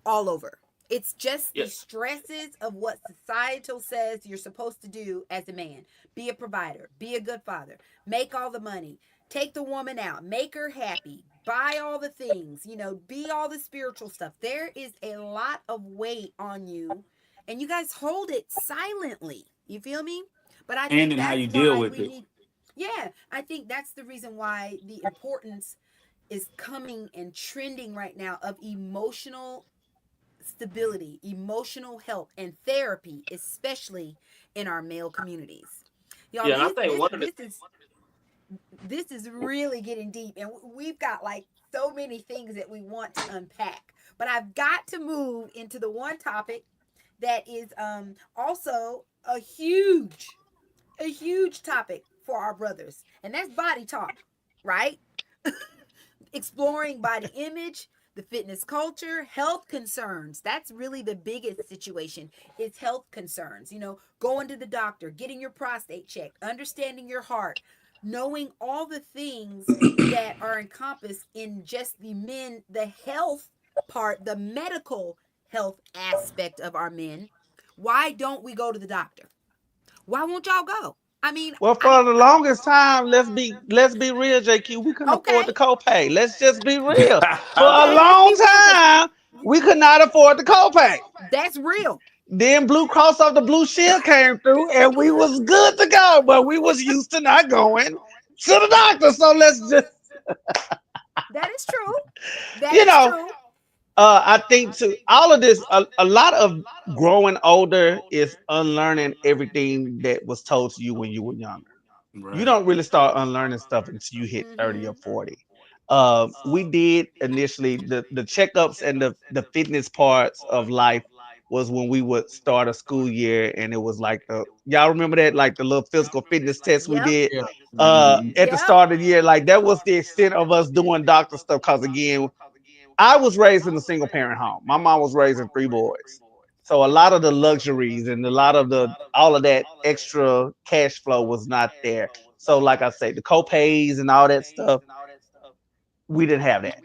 all over. It's just Yeah. the stresses of what societal says you're supposed to do as a man. Be a provider, be a good father, make all the money, take the woman out, make her happy, buy all the things, be all the spiritual stuff. There is a lot of weight on you, and you guys hold it silently. You feel me? But I And think in how that's you deal why with we it. need, yeah, I think that's the reason why the importance is coming and trending right now of emotional stability, emotional health, and therapy, especially in our male communities. Y'all, Yeah, and I these think one of the this is really getting deep, and we've got like so many things that we want to unpack. But I've got to move into the one topic that is also a huge topic for our brothers, and that's body talk, right? Exploring body image, the fitness culture, health concerns. That's really the biggest situation. It's health concerns. Going to the doctor, getting your prostate checked, understanding your heart, knowing all the things that are encompassed in just the health part, the medical health aspect of our men. Why don't we go to the doctor? Why won't y'all go? I mean, Well, I'm for the longest time, let's be real, JQ. We couldn't afford okay. the copay. Let's just be real. For a Okay, let's long be real because time, we could not afford the copay. that's real. Then Blue Cross of the Blue Shield came through, and we was good to go. But we was used to not going to the doctor. So let's just, That is true. That you is know, true. I think to all of this, a lot of growing older is unlearning everything that was told to you when you were younger. You Right. don't really start unlearning stuff until you hit 30 or Mm-hmm. 40. We did initially the checkups and the fitness parts of life was when we would start a school year, and it was like the y'all remember that, like the little physical fitness test we Yep. did Yeah. Hmm. at the Yep. start of the year. Like that was the extent of us doing doctor stuff. Cause again, I was raised in a single parent home. My mom was raising three boys. So a lot of the luxuries and a lot of the all of that extra cash flow was not there. So like I say, the co-pays and all that stuff, we didn't have that.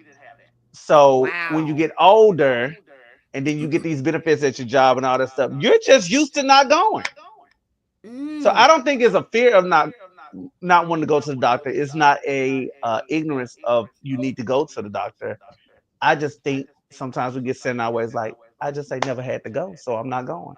So when you Wow. get older and then you get these benefits at your job and all that stuff, you're just used to not going. So I Mm. don't think it's a fear of not wanting to go to the doctor. It's not a ignorance of you need to go to the doctor. I just think sometimes we get sent our ways like I just ain't never had to go, so I'm not going.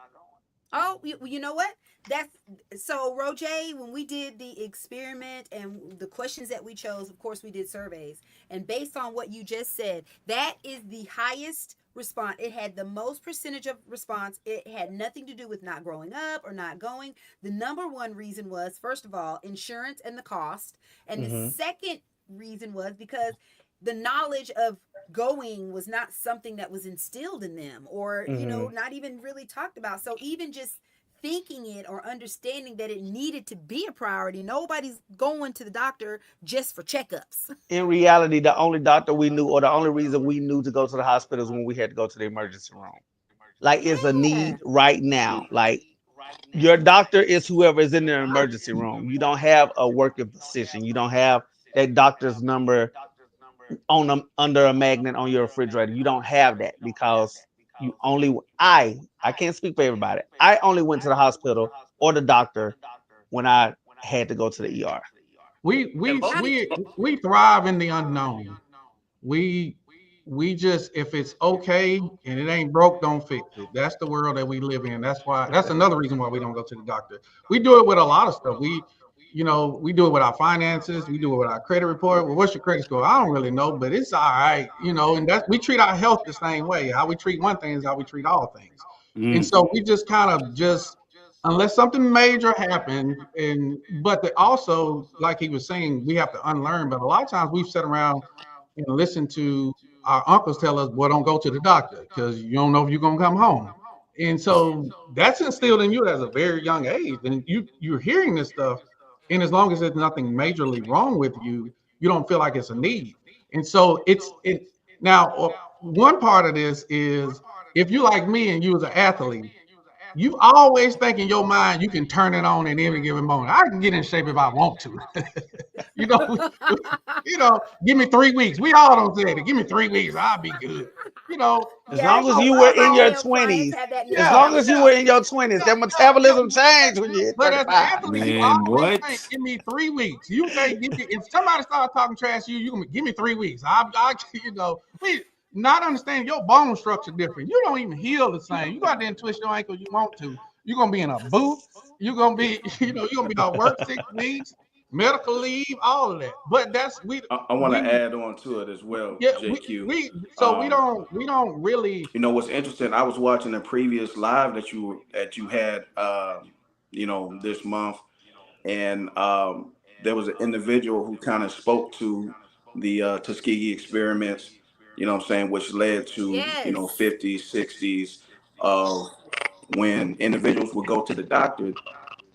Oh, you know what? That's so, Roger, when we did the experiment and the questions that we chose, of course, we did surveys. And based on what you just said, that is the highest response. It had the most percentage of response. It had nothing to do with not growing up or not going. The number one reason was, first of all, insurance and the cost. And the Hmm. second reason was because the knowledge of going was not something that was instilled in them or Hmm. not even really talked about. So even just thinking it or understanding that it needed to be a priority, nobody's going to the doctor just for checkups. In reality, the only doctor we knew, or the only reason we knew to go to the hospital is when we had to go to the emergency room. Like it's a Yeah. need right now. Like your doctor is whoever is in the emergency room. You don't have a working physician. You don't have that doctor's number on them under a magnet on your refrigerator. You don't have that because you only I can't speak for everybody. I only went to the hospital or the doctor when I had to go to the ER. We and we most I we we thrive in the unknown. We we just if it's okay and it ain't broke, don't fix it. That's the world that we live in. That's another reason why we don't go to the doctor. We do it with a lot of stuff. We do it with our finances. We do it with our credit report. Well, what's your credit score? I don't really know, but it's all right. And that we treat our health the same way. How we treat one thing is how we treat all things. And Mm. so we just kind of just unless something major happens, but also like he was saying, we have to unlearn. But a lot of times we've sat around and listened to our uncles tell us, "Well, don't go to the doctor because you don't know if you're gonna come home." And so that's instilled in you at a very young age, and you're hearing this stuff, and as long as there's nothing majorly wrong with you, you don't feel like it's a need. And so it now one part of this is if you like me and you was an athlete you always think in your mind you can turn it on at any given moment. I can get in shape if I want to. you know, give me 3 weeks. We all don't say it. Give me 3 weeks, I'll be good. You know, As Yes, long as no, you a were lot of but my in your male clients 20s, have that as yeah, long as mentality. you yeah, were in your 20s, yeah, that yeah, yeah. metabolism changed when you hit But as an 35. athlete, you Man, always think, what? give me 3 weeks. You think, give me, if somebody starts talking trash to you, you can give me 3 weeks. We not understanding your bone structure different. You don't even heal the same. You go out there and twist your ankle, you want to. You're gonna be in a boot. You're gonna be, you're gonna be out work 6 weeks, medical leave, all of that. But that's I want to we add on to it as well, yeah JQ. so we don't really You know what's interesting? I was watching a previous live that you had, this month, and there was an individual who kind of spoke to the Tuskegee experiments. You know what I'm saying, which led to Yes. 50s, 60s of when individuals would go to the doctor.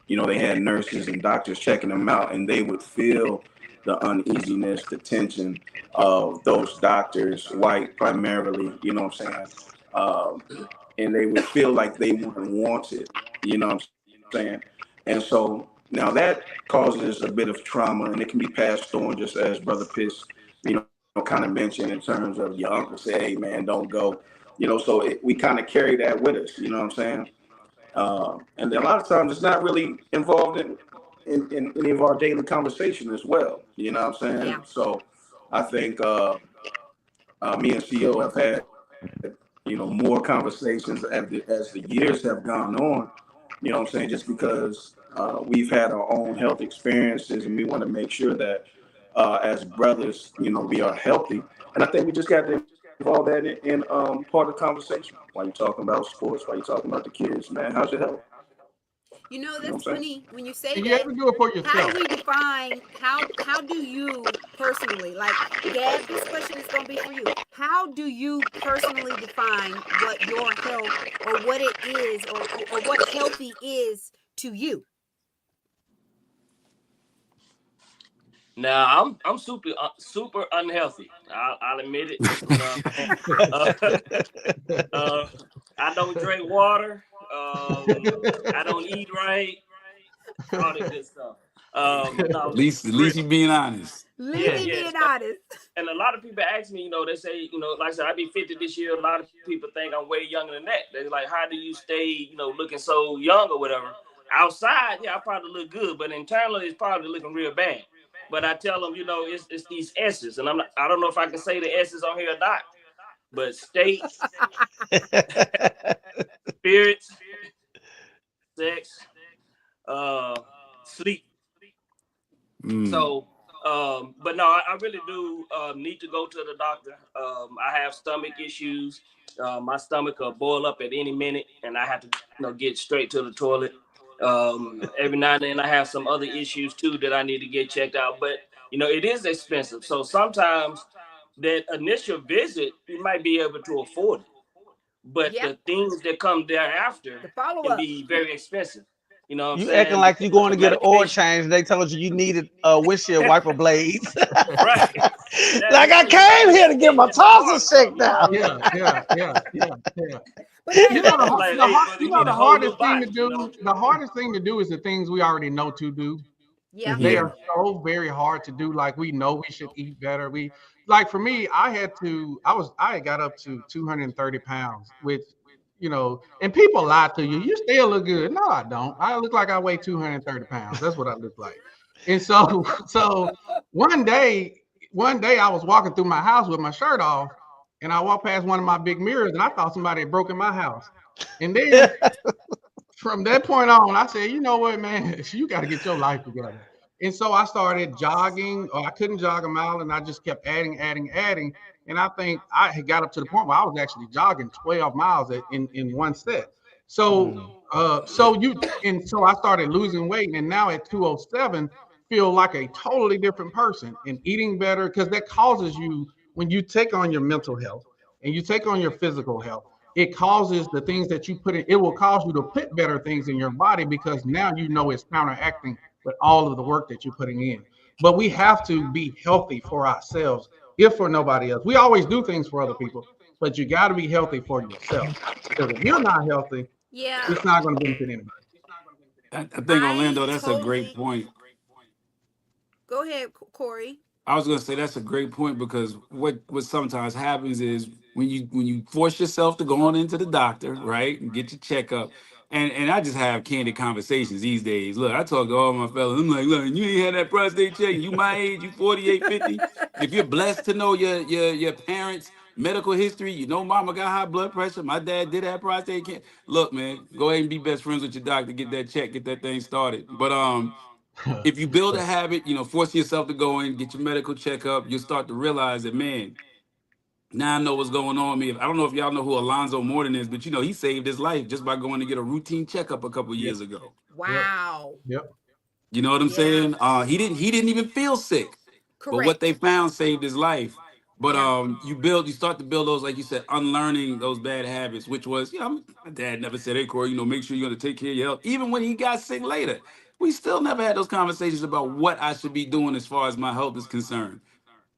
They had nurses and doctors checking them out, and they would feel the uneasiness, the tension of those doctors, white primarily, you know what I'm saying? And they would feel like they weren't wanted, you know what I'm saying? And so now that causes a bit of trauma, and it can be passed on, just as Brother Piss, kind of mentioned in terms of your uncle say, hey, man, don't go. So we kind of carry that with us, you know what I'm saying? And then a lot of times it's not really involved in any of our daily conversation as well. You know what I'm saying? Yeah. So I think me and CEO have had more conversations as the years have gone on. You know what I'm saying? Just because we've had our own health experiences, and we want to make sure that as brothers, we are healthy. And I think we just got to involve that in part of the conversation. While you're talking about sports, while you're talking about the kids, man, how's your health? You know, You know what that's I'm saying? funny when you say and you have that. to do it for How do yourself. we define how do you personally, like, Gab, this question is going to be for you. How do you personally define what your health, or what it is, or what healthy is to you? Now I'm super unhealthy. I'll admit it. You know what I'm saying? Uh, I don't drink water. I don't eat right. All that good stuff. At No, least, at real. least you being honest. Leave Yeah, me yeah. being So, honest. and a lot of people ask me, they say, like I said, I be 50 this year. A lot of people think I'm way younger than that. They're like, how do you stay, looking so young or whatever? Outside, yeah, I probably look good, but internally, it's probably looking real bad. But I tell them, it's these S's, and I don't know if I can say the S's on here or not, but state, spirits, sex, uh, sleep. Mm. So, but no, I really do need to go to the doctor. I have stomach issues. My stomach will boil up at any minute, and I have to, get straight to the toilet. Every now and then, I have some other issues too that I need to get checked out. But it is expensive. So sometimes that initial visit, you might be able to afford it, but Yeah. the things that come thereafter The follow can up. be very expensive. You know what I'm You acting saying? like you Because of going the to get an oil medication. change and they told you needed windshield wiper blades. Right. Like I You got came to here to get maintain my that tonsils decorum, though. checked You know out. what I Yeah, mean? yeah, yeah, yeah, yeah. But that You know It's happens. like, hey, brother, you need a the whole hardest new thing to body. do. The hardest thing to do is the things we already know to do. Yeah. They Yeah. are so very hard to do. Like we know we should eat better. Like for me, I had got up to 230 pounds, which and people lie to you. You still look good. No, I don't. I look like I weigh 230 pounds. That's what I look like. And so so one day, I was walking through my house with my shirt off, and I walked past one of my big mirrors, and I thought somebody had broken my house. And then from that point on, I said, you know what, man, you got to get your life together. And so I started jogging, or I couldn't jog a mile, and I just kept adding, adding, adding. And I think I had got up to the point where I was actually jogging 12 miles in one set. So, Mm. so I started losing weight, and now at 207, feel like a totally different person and eating better because that causes you when you take on your mental health and you take on your physical health, it causes the things that you put in, it will cause you to put better things in your body because now you know it's counteracting with all of the work that you're putting in. But we have to be healthy for ourselves, if for nobody else. We always do things for other people, but you got to be healthy for yourself. Because if you're not healthy, Yeah, It's not going to benefit anybody. I think I Orlando, that's a great totally. point. Go ahead, Corey. I was gonna say that's a great point because what sometimes happens is when you force yourself to go on into the doctor, right, and get your checkup, and I just have candid conversations these days. Look, I talk to all my fellas. I'm like, look, you ain't had that prostate check. You my age, you 48, 50. If you're blessed to know your parents' medical history, you know mama got high blood pressure. My dad did have prostate cancer. Look, man, go ahead and be best friends with your doctor. Get that check, get that thing started. But if you build a habit, force yourself to go in, get your medical checkup, you'll start to realize that, man, now I know what's going on with me. I don't know if y'all know who Alonzo Morton is, but he saved his life just by going to get a routine checkup a couple Yeah. years ago. Yep. Wow. Yep. You know what I'm Yeah. saying? He didn't even feel sick, but what they Correct. found saved his life. But Yeah. you start to build those, like you said, unlearning those bad habits, which was, my dad never said, hey Corey, make sure you're gonna take care of your health. Even when he got sick later, we still never had those conversations about what I should be doing as far as my health is concerned.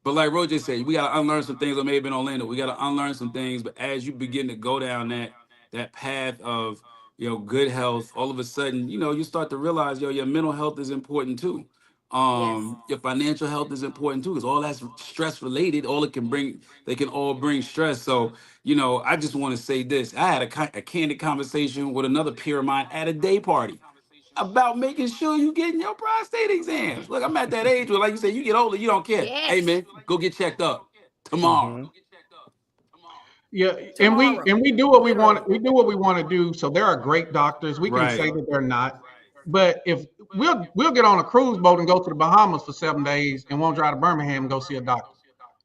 But like Roger said, we got to unlearn some things. Or maybe in Orlando, we got to unlearn some things. But as you begin to go down that path of good health, all of a sudden, you start to realize, your mental health is important too. Yes. Your financial health is important too, because all that's stress related. All it can bring, they can all bring stress. So, I just want to say this: I had a candid conversation with another peer of mine at a day party about making sure you getting your prostate exams. Look, I'm at that age where, like you said, you get older, you don't care. Hey Yes. man, go get checked up tomorrow. Mm-hmm. Yeah, and we Tomorrow. and we do what we want. Literally. We do what we want to do. So there are great doctors. We can say Right. that they're not, but if we'll get on a cruise boat and go to the Bahamas for 7 days and won't drive to Birmingham and go see a doctor.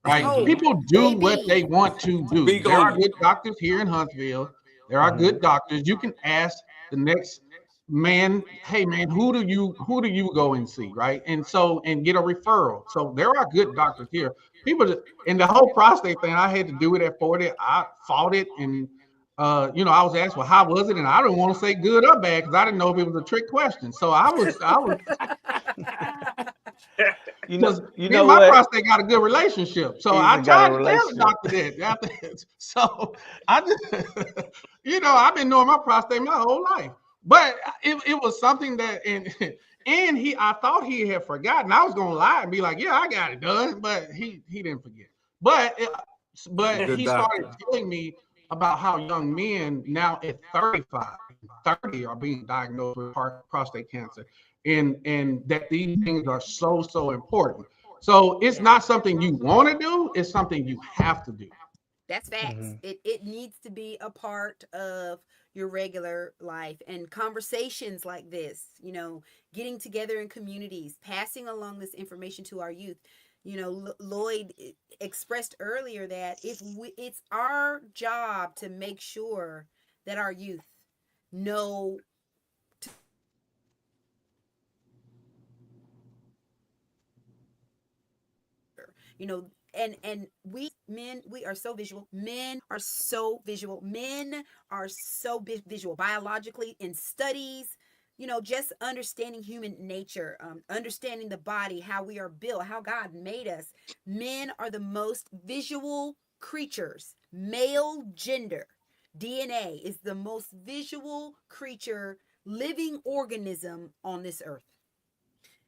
Right? Oh, People do what they baby. want to do. Speak There on are it. good doctors here in Huntsville. There are Mm-hmm. good doctors. You can ask the next man, hey man, who do you go and see, right? And get a referral. So there are good doctors here. And the whole prostate thing, I had to do it at 40. I fought it, and I was asked, well, how was it? And I didn't want to say good or bad because I didn't know if it was a trick question. So I was You know, because you me and know my what? prostate got a good relationship. So I Either got a tried to tell the relationship. doctor that. So I just, I've been knowing my prostate my whole life. But it was something that, and I thought he had forgotten. I was gonna lie and be like, yeah, I got it done, but he didn't forget. But That's a but good he started doctor. telling me about how young men now at 35, 30 are being diagnosed with prostate cancer, and that these things are so important. So it's Yeah. not something you want to do; it's something you have to do. That's facts. Mm-hmm. It needs to be a part of your regular life, and conversations like this, getting together in communities, passing along this information to our youth. Lloyd expressed earlier that it's our job to make sure that our youth know and we men, we are so visual. Men are so visual biologically in studies, just understanding human nature, understanding the body, how we are built, how God made us. Men are the most visual creatures. Male gender DNA is the most visual creature, living organism on this earth.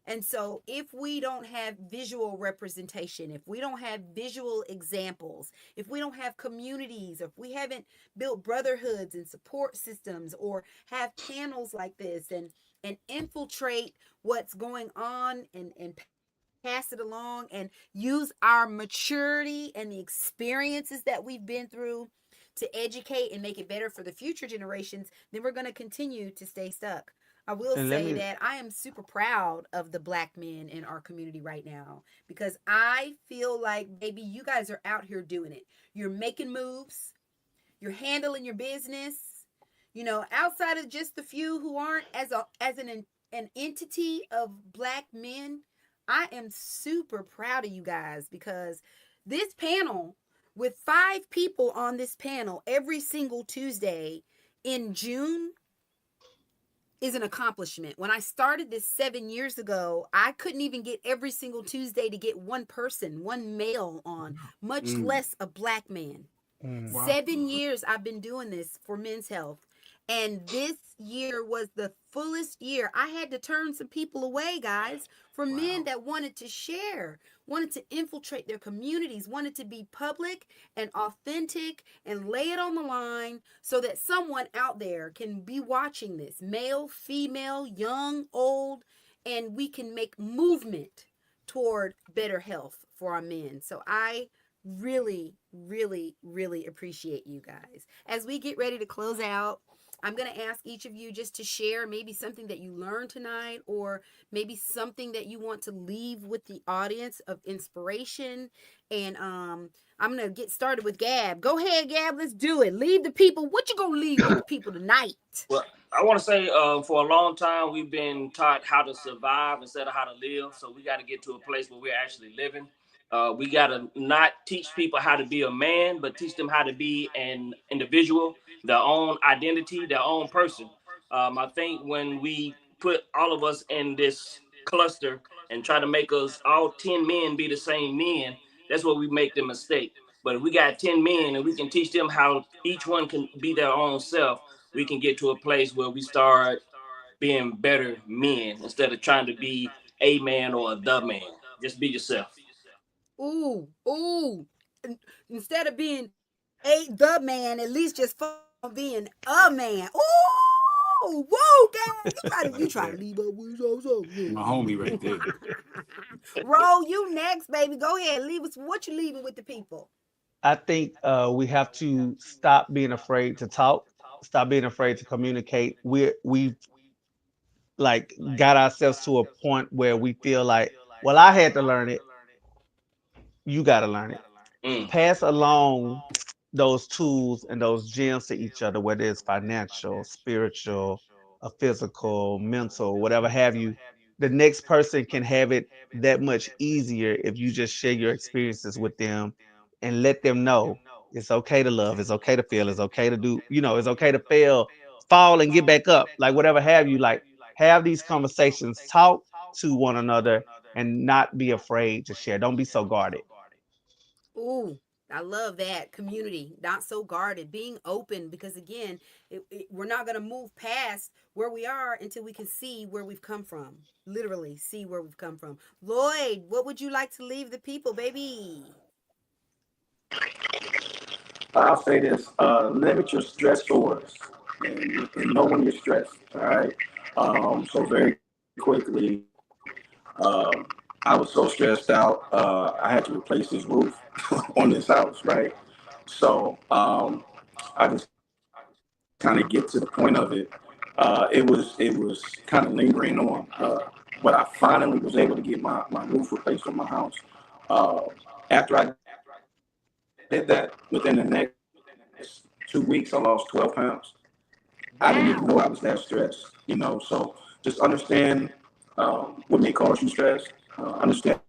And so, if we don't have visual representation, if we don't have visual examples, if we don't have communities, if we haven't built brotherhoods and support systems, or have panels like this and infiltrate what's going on and pass it along and use our maturity and the experiences that we've been through to educate and make it better for the future generations, then we're going to continue to stay stuck. I will And let say me. that I am super proud of the black men in our community right now, because I feel like, baby, you guys are out here doing it. You're making moves, you're handling your business, outside of just the few who aren't as an entity of black men. I am super proud of you guys, because this panel, with 5 people on this panel every single Tuesday in June, is an accomplishment. When I started this 7 years ago, I couldn't even get every single Tuesday to get one person, one male on, much Mm. less a black man. Mm. Wow. 7 years I've been doing this for men's health, And this year was the fullest year. I had to turn some people away, guys, from men Wow. that wanted to share, wanted to infiltrate their communities, wanted to be public and authentic and lay it on the line so that someone out there can be watching this, male, female, young, old, and we can make movement toward better health for our men. So I really, really, really appreciate you guys. As we get ready to close out, I'm going to ask each of you just to share maybe something that you learned tonight, or maybe something that you want to leave with the audience of inspiration. And I'm going to get started with Gab. Go ahead, Gab. Let's do it. Leave the people. What you going to leave with the people tonight? Well, I want to say for a long time, we've been taught how to survive instead of how to live. So we got to get to a place where we're actually living. We got to not teach people how to be a man, but teach them how to be an individual, their own identity, their own person. I think when we put all of us in this cluster and try to make us all 10 men be the same men, that's where we make the mistake. But if we got 10 men and we can teach them how each one can be their own self, we can get to a place where we start being better men instead of trying to be a man or the man. Just be yourself. Ooh, ooh. Instead of being the man, at least just focus on being a man. Ooh, whoa, guys. You Right try to there. leave up with so My homie right there. Roll, you next, baby. Go ahead. Leave us what you leaving with the people. I think we have to stop being afraid to talk, stop being afraid to communicate. We've like got ourselves to a point where we feel like, well, I had to learn it. You got to learn it. Mm. Pass along those tools and those gems to each other, whether it's financial, spiritual, physical, mental, whatever have you. The next person can have it that much easier if you just share your experiences with them and let them know it's okay to love, it's okay to feel, it's okay to do, it's okay to fail, fall and get back up, like whatever have you. Like, have these conversations, talk to one another, and not be afraid to share. Don't be so guarded. Ooh, I love that. Community, not so guarded, being open, because again, we're not going to move past where we are until we can see where we've come from. Literally, see where we've come from. Lloyd, what would you like to leave the people, baby? I'll say this: limit your stressors and know when you're stressed. All right. So very quickly, um, I was so stressed out. I had to replace this roof on this house, right? So I just kind of get to the point of it. It was kind of lingering on, but I finally was able to get my roof replaced on my house. After I did that, within the next 2 weeks, I lost 12 pounds. I didn't even know I was that stressed, So just understand what may cause you stress. Understand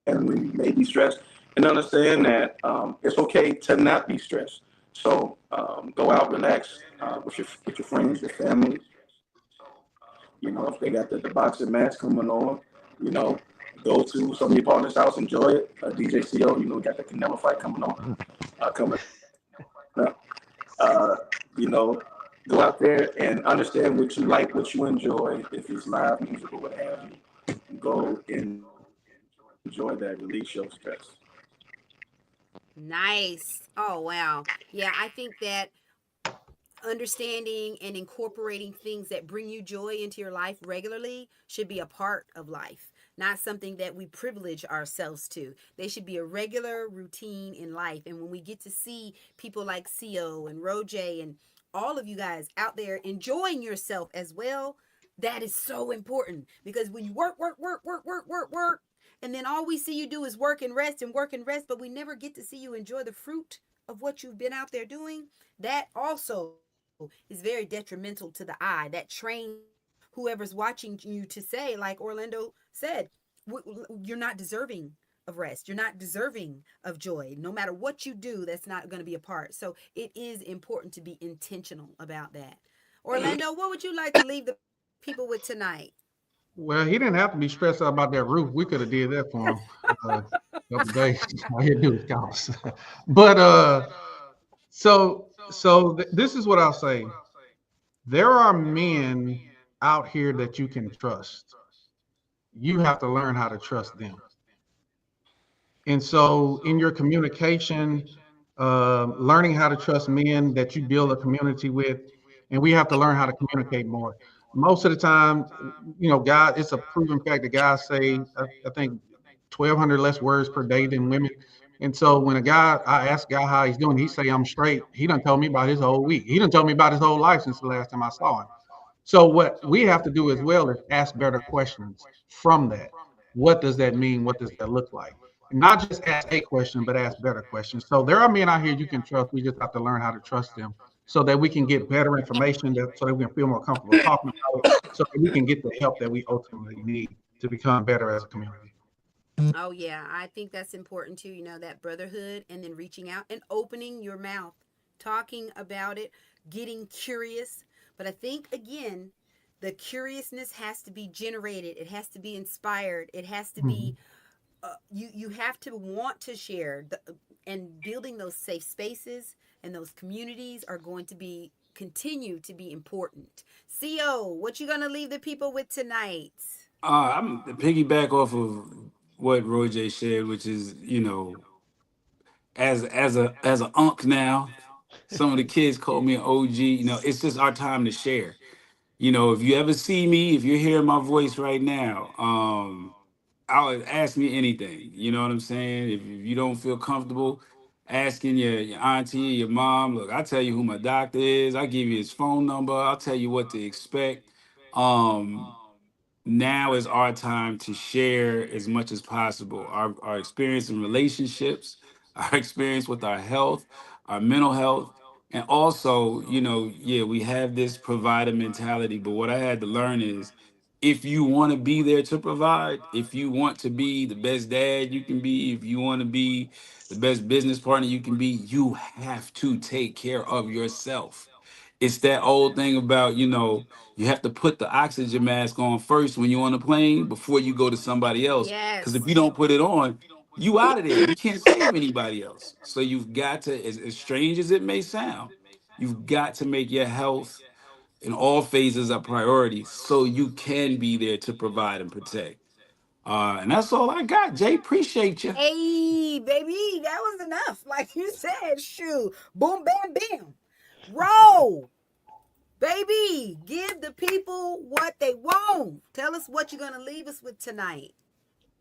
when you may be stressed, and understand that it's okay to not be stressed. So go out, relax with your friends, your family. If they got the boxing match coming on, you know, go to some of your partner's house, enjoy it. DJ CO, got the Canelo fight coming on, coming up. Uh, go out there and understand what you like, what you enjoy. If it's live music or what have you, go enjoy that. Release your stress. Nice. Oh, wow. Yeah, I think that understanding and incorporating things that bring you joy into your life regularly should be a part of life, not something that we privilege ourselves to. They should be a regular routine in life. And when we get to see people like CO and Roj and all of you guys out there enjoying yourself as well, that is so important, because when you work, and then all we see you do is work and rest, but we never get to see you enjoy the fruit of what you've been out there doing. That also is very detrimental to the eye. That trains whoever's watching you to say, like Orlando said, you're not deserving of rest. You're not deserving of joy. No matter what you do, that's not going to be a part. So it is important to be intentional about that. Orlando, what would you like to leave the people with tonight? Well, he didn't have to be stressed out about that roof. We could have did that for him uh, the other day. All he had to do was call us. But this is what I'll say. There are men out here that you can trust. You have to learn how to trust them. And so, in your communication, learning how to trust men that you build a community with, and we have to learn how to communicate more. Most of the time, guys, it's a proven fact that guys say, I think, 1,200 less words per day than women. And so, when I ask a guy how he's doing, he say, I'm straight. He done told me about his whole week. He done told me about his whole life since the last time I saw him. So what we have to do as well is ask better questions from that. What does that mean? What does that look like? And not just ask a question, but ask better questions. So there are men out here you can trust. We just have to learn how to trust them so that we can get better information, so that we can feel more comfortable talking about it, so that we can get the help that we ultimately need to become better as a community. Oh, yeah. I think that's important too. That brotherhood and then reaching out and opening your mouth, talking about it, getting curious. But I think, again, the curiousness has to be generated, it has to be inspired, it has to Mm-hmm. be, you have to want to share. And building those safe spaces and those communities are going to be continue to be important. Co, what you gonna leave the people with tonight? I'm to piggyback off of what Roy J said, which is, as a unk now, some of the kids call me an OG. It's just our time to share. If you ever see me, if you're hearing my voice right now, I'll ask me anything. You know what I'm saying? If you don't feel comfortable asking your auntie, your mom, look, I'll tell you who my doctor is. I'll give you his phone number. I'll tell you what to expect. Um, Now is our time to share as much as possible our experience in relationships, our experience with our health, our mental health. And also, yeah, we have this provider mentality, but what I had to learn is if you want to be there to provide, if you want to be the best dad you can be, if you want to be the best business partner you can be, you have to take care of yourself. It's that old thing about, you have to put the oxygen mask on first when you're on a plane before you go to somebody else. Because if you Yes. don't put it on, you out of there. You can't save anybody else. So you've got to, as strange as it may sound, you've got to make your health in all phases a priority so you can be there to provide and protect. And that's all I got. Jay, appreciate you. Hey, baby, that was enough. Like you said, shoo, boom, bam, bam. Roll, baby, give the people what they want. Tell us what you're going to leave us with tonight.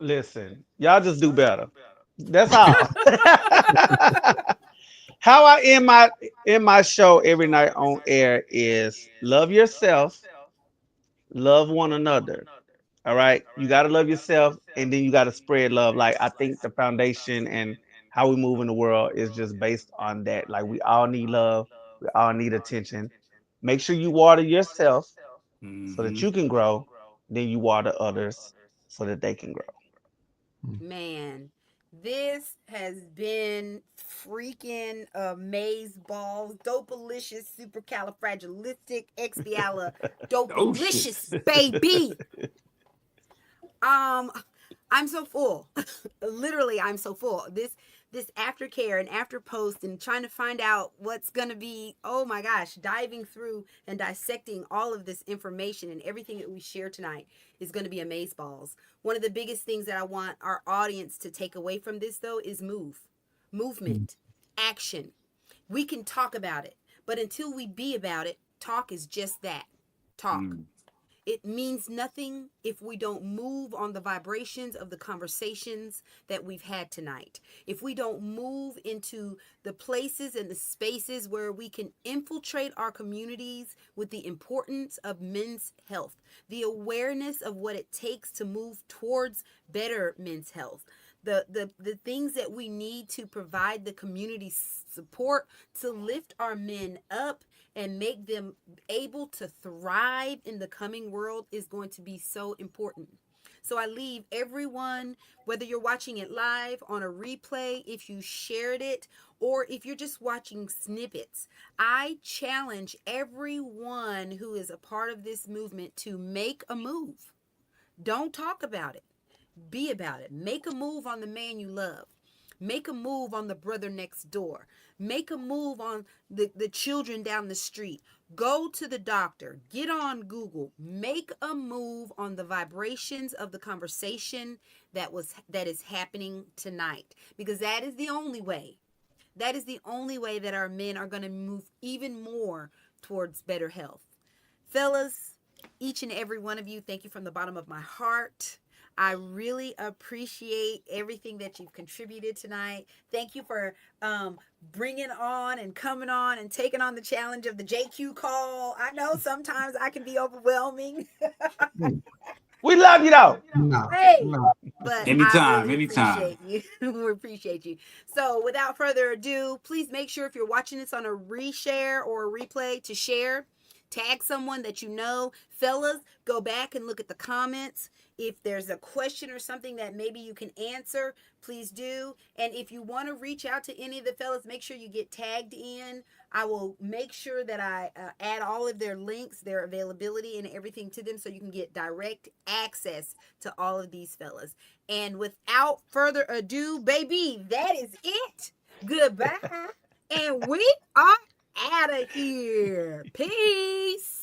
Listen, y'all just do better. That's all. How I end my show every night on air is love yourself, love one another. All right. You got to love yourself and then you got to spread love. Like, I think the foundation and how we move in the world is just based on that. Like, we all need love, we all need attention. Make sure you water yourself so that Hmm. you can grow. Then you water others so that they can grow. Man, this has been freaking amaze balls, dopalicious, supercalifragilistic, Oh, dopalicious, shit. baby. Um, I'm so full. Literally, I'm so full. This aftercare and after post and trying to find out what's gonna be. Oh my gosh, diving through and dissecting all of this information and everything that we share tonight is gonna be amaze balls. One of the biggest things that I want our audience to take away from this though is movement, action. We can talk about it, but until we be about it, talk is just that, talk. Mm. It means nothing if we don't move on the vibrations of the conversations that we've had tonight. If we don't move into the places and the spaces where we can infiltrate our communities with the importance of men's health, the awareness of what it takes to move towards better men's health, the things that we need to provide the community support to lift our men up and make them able to thrive in the coming world is going to be so important. So I leave everyone, whether you're watching it live on a replay, if you shared it, or if you're just watching snippets, I challenge everyone who is a part of this movement to make a move. Don't talk about it. Be about it. Make a move on the man you love. Make a move on the brother next door. Make a move on the children down the street. Go to the doctor. Get on Google. Make a move on the vibrations of the conversation that is happening tonight, because that is the only way. That is the only way that our men are going to move even more towards better health. Fellas, each and every one of you, thank you from the bottom of my heart. I really appreciate everything that you've contributed tonight. Thank you for bringing on and coming on and taking on the challenge of the JQue call. I know sometimes I can be overwhelming. We love you though. No, Hey, no. but I Anytime, really anytime. appreciate you. We appreciate you. So, without further ado, please make sure if you're watching this on a reshare or a replay to share. Tag someone that you know. Fellas, go back and look at the comments. If there's a question or something that maybe you can answer, please do. And if you want to reach out to any of the fellas, make sure you get tagged in. I will make sure that I add all of their links, their availability, and everything to them so you can get direct access to all of these fellas. And without further ado, baby, that is it. Goodbye. And we are out of here. Peace.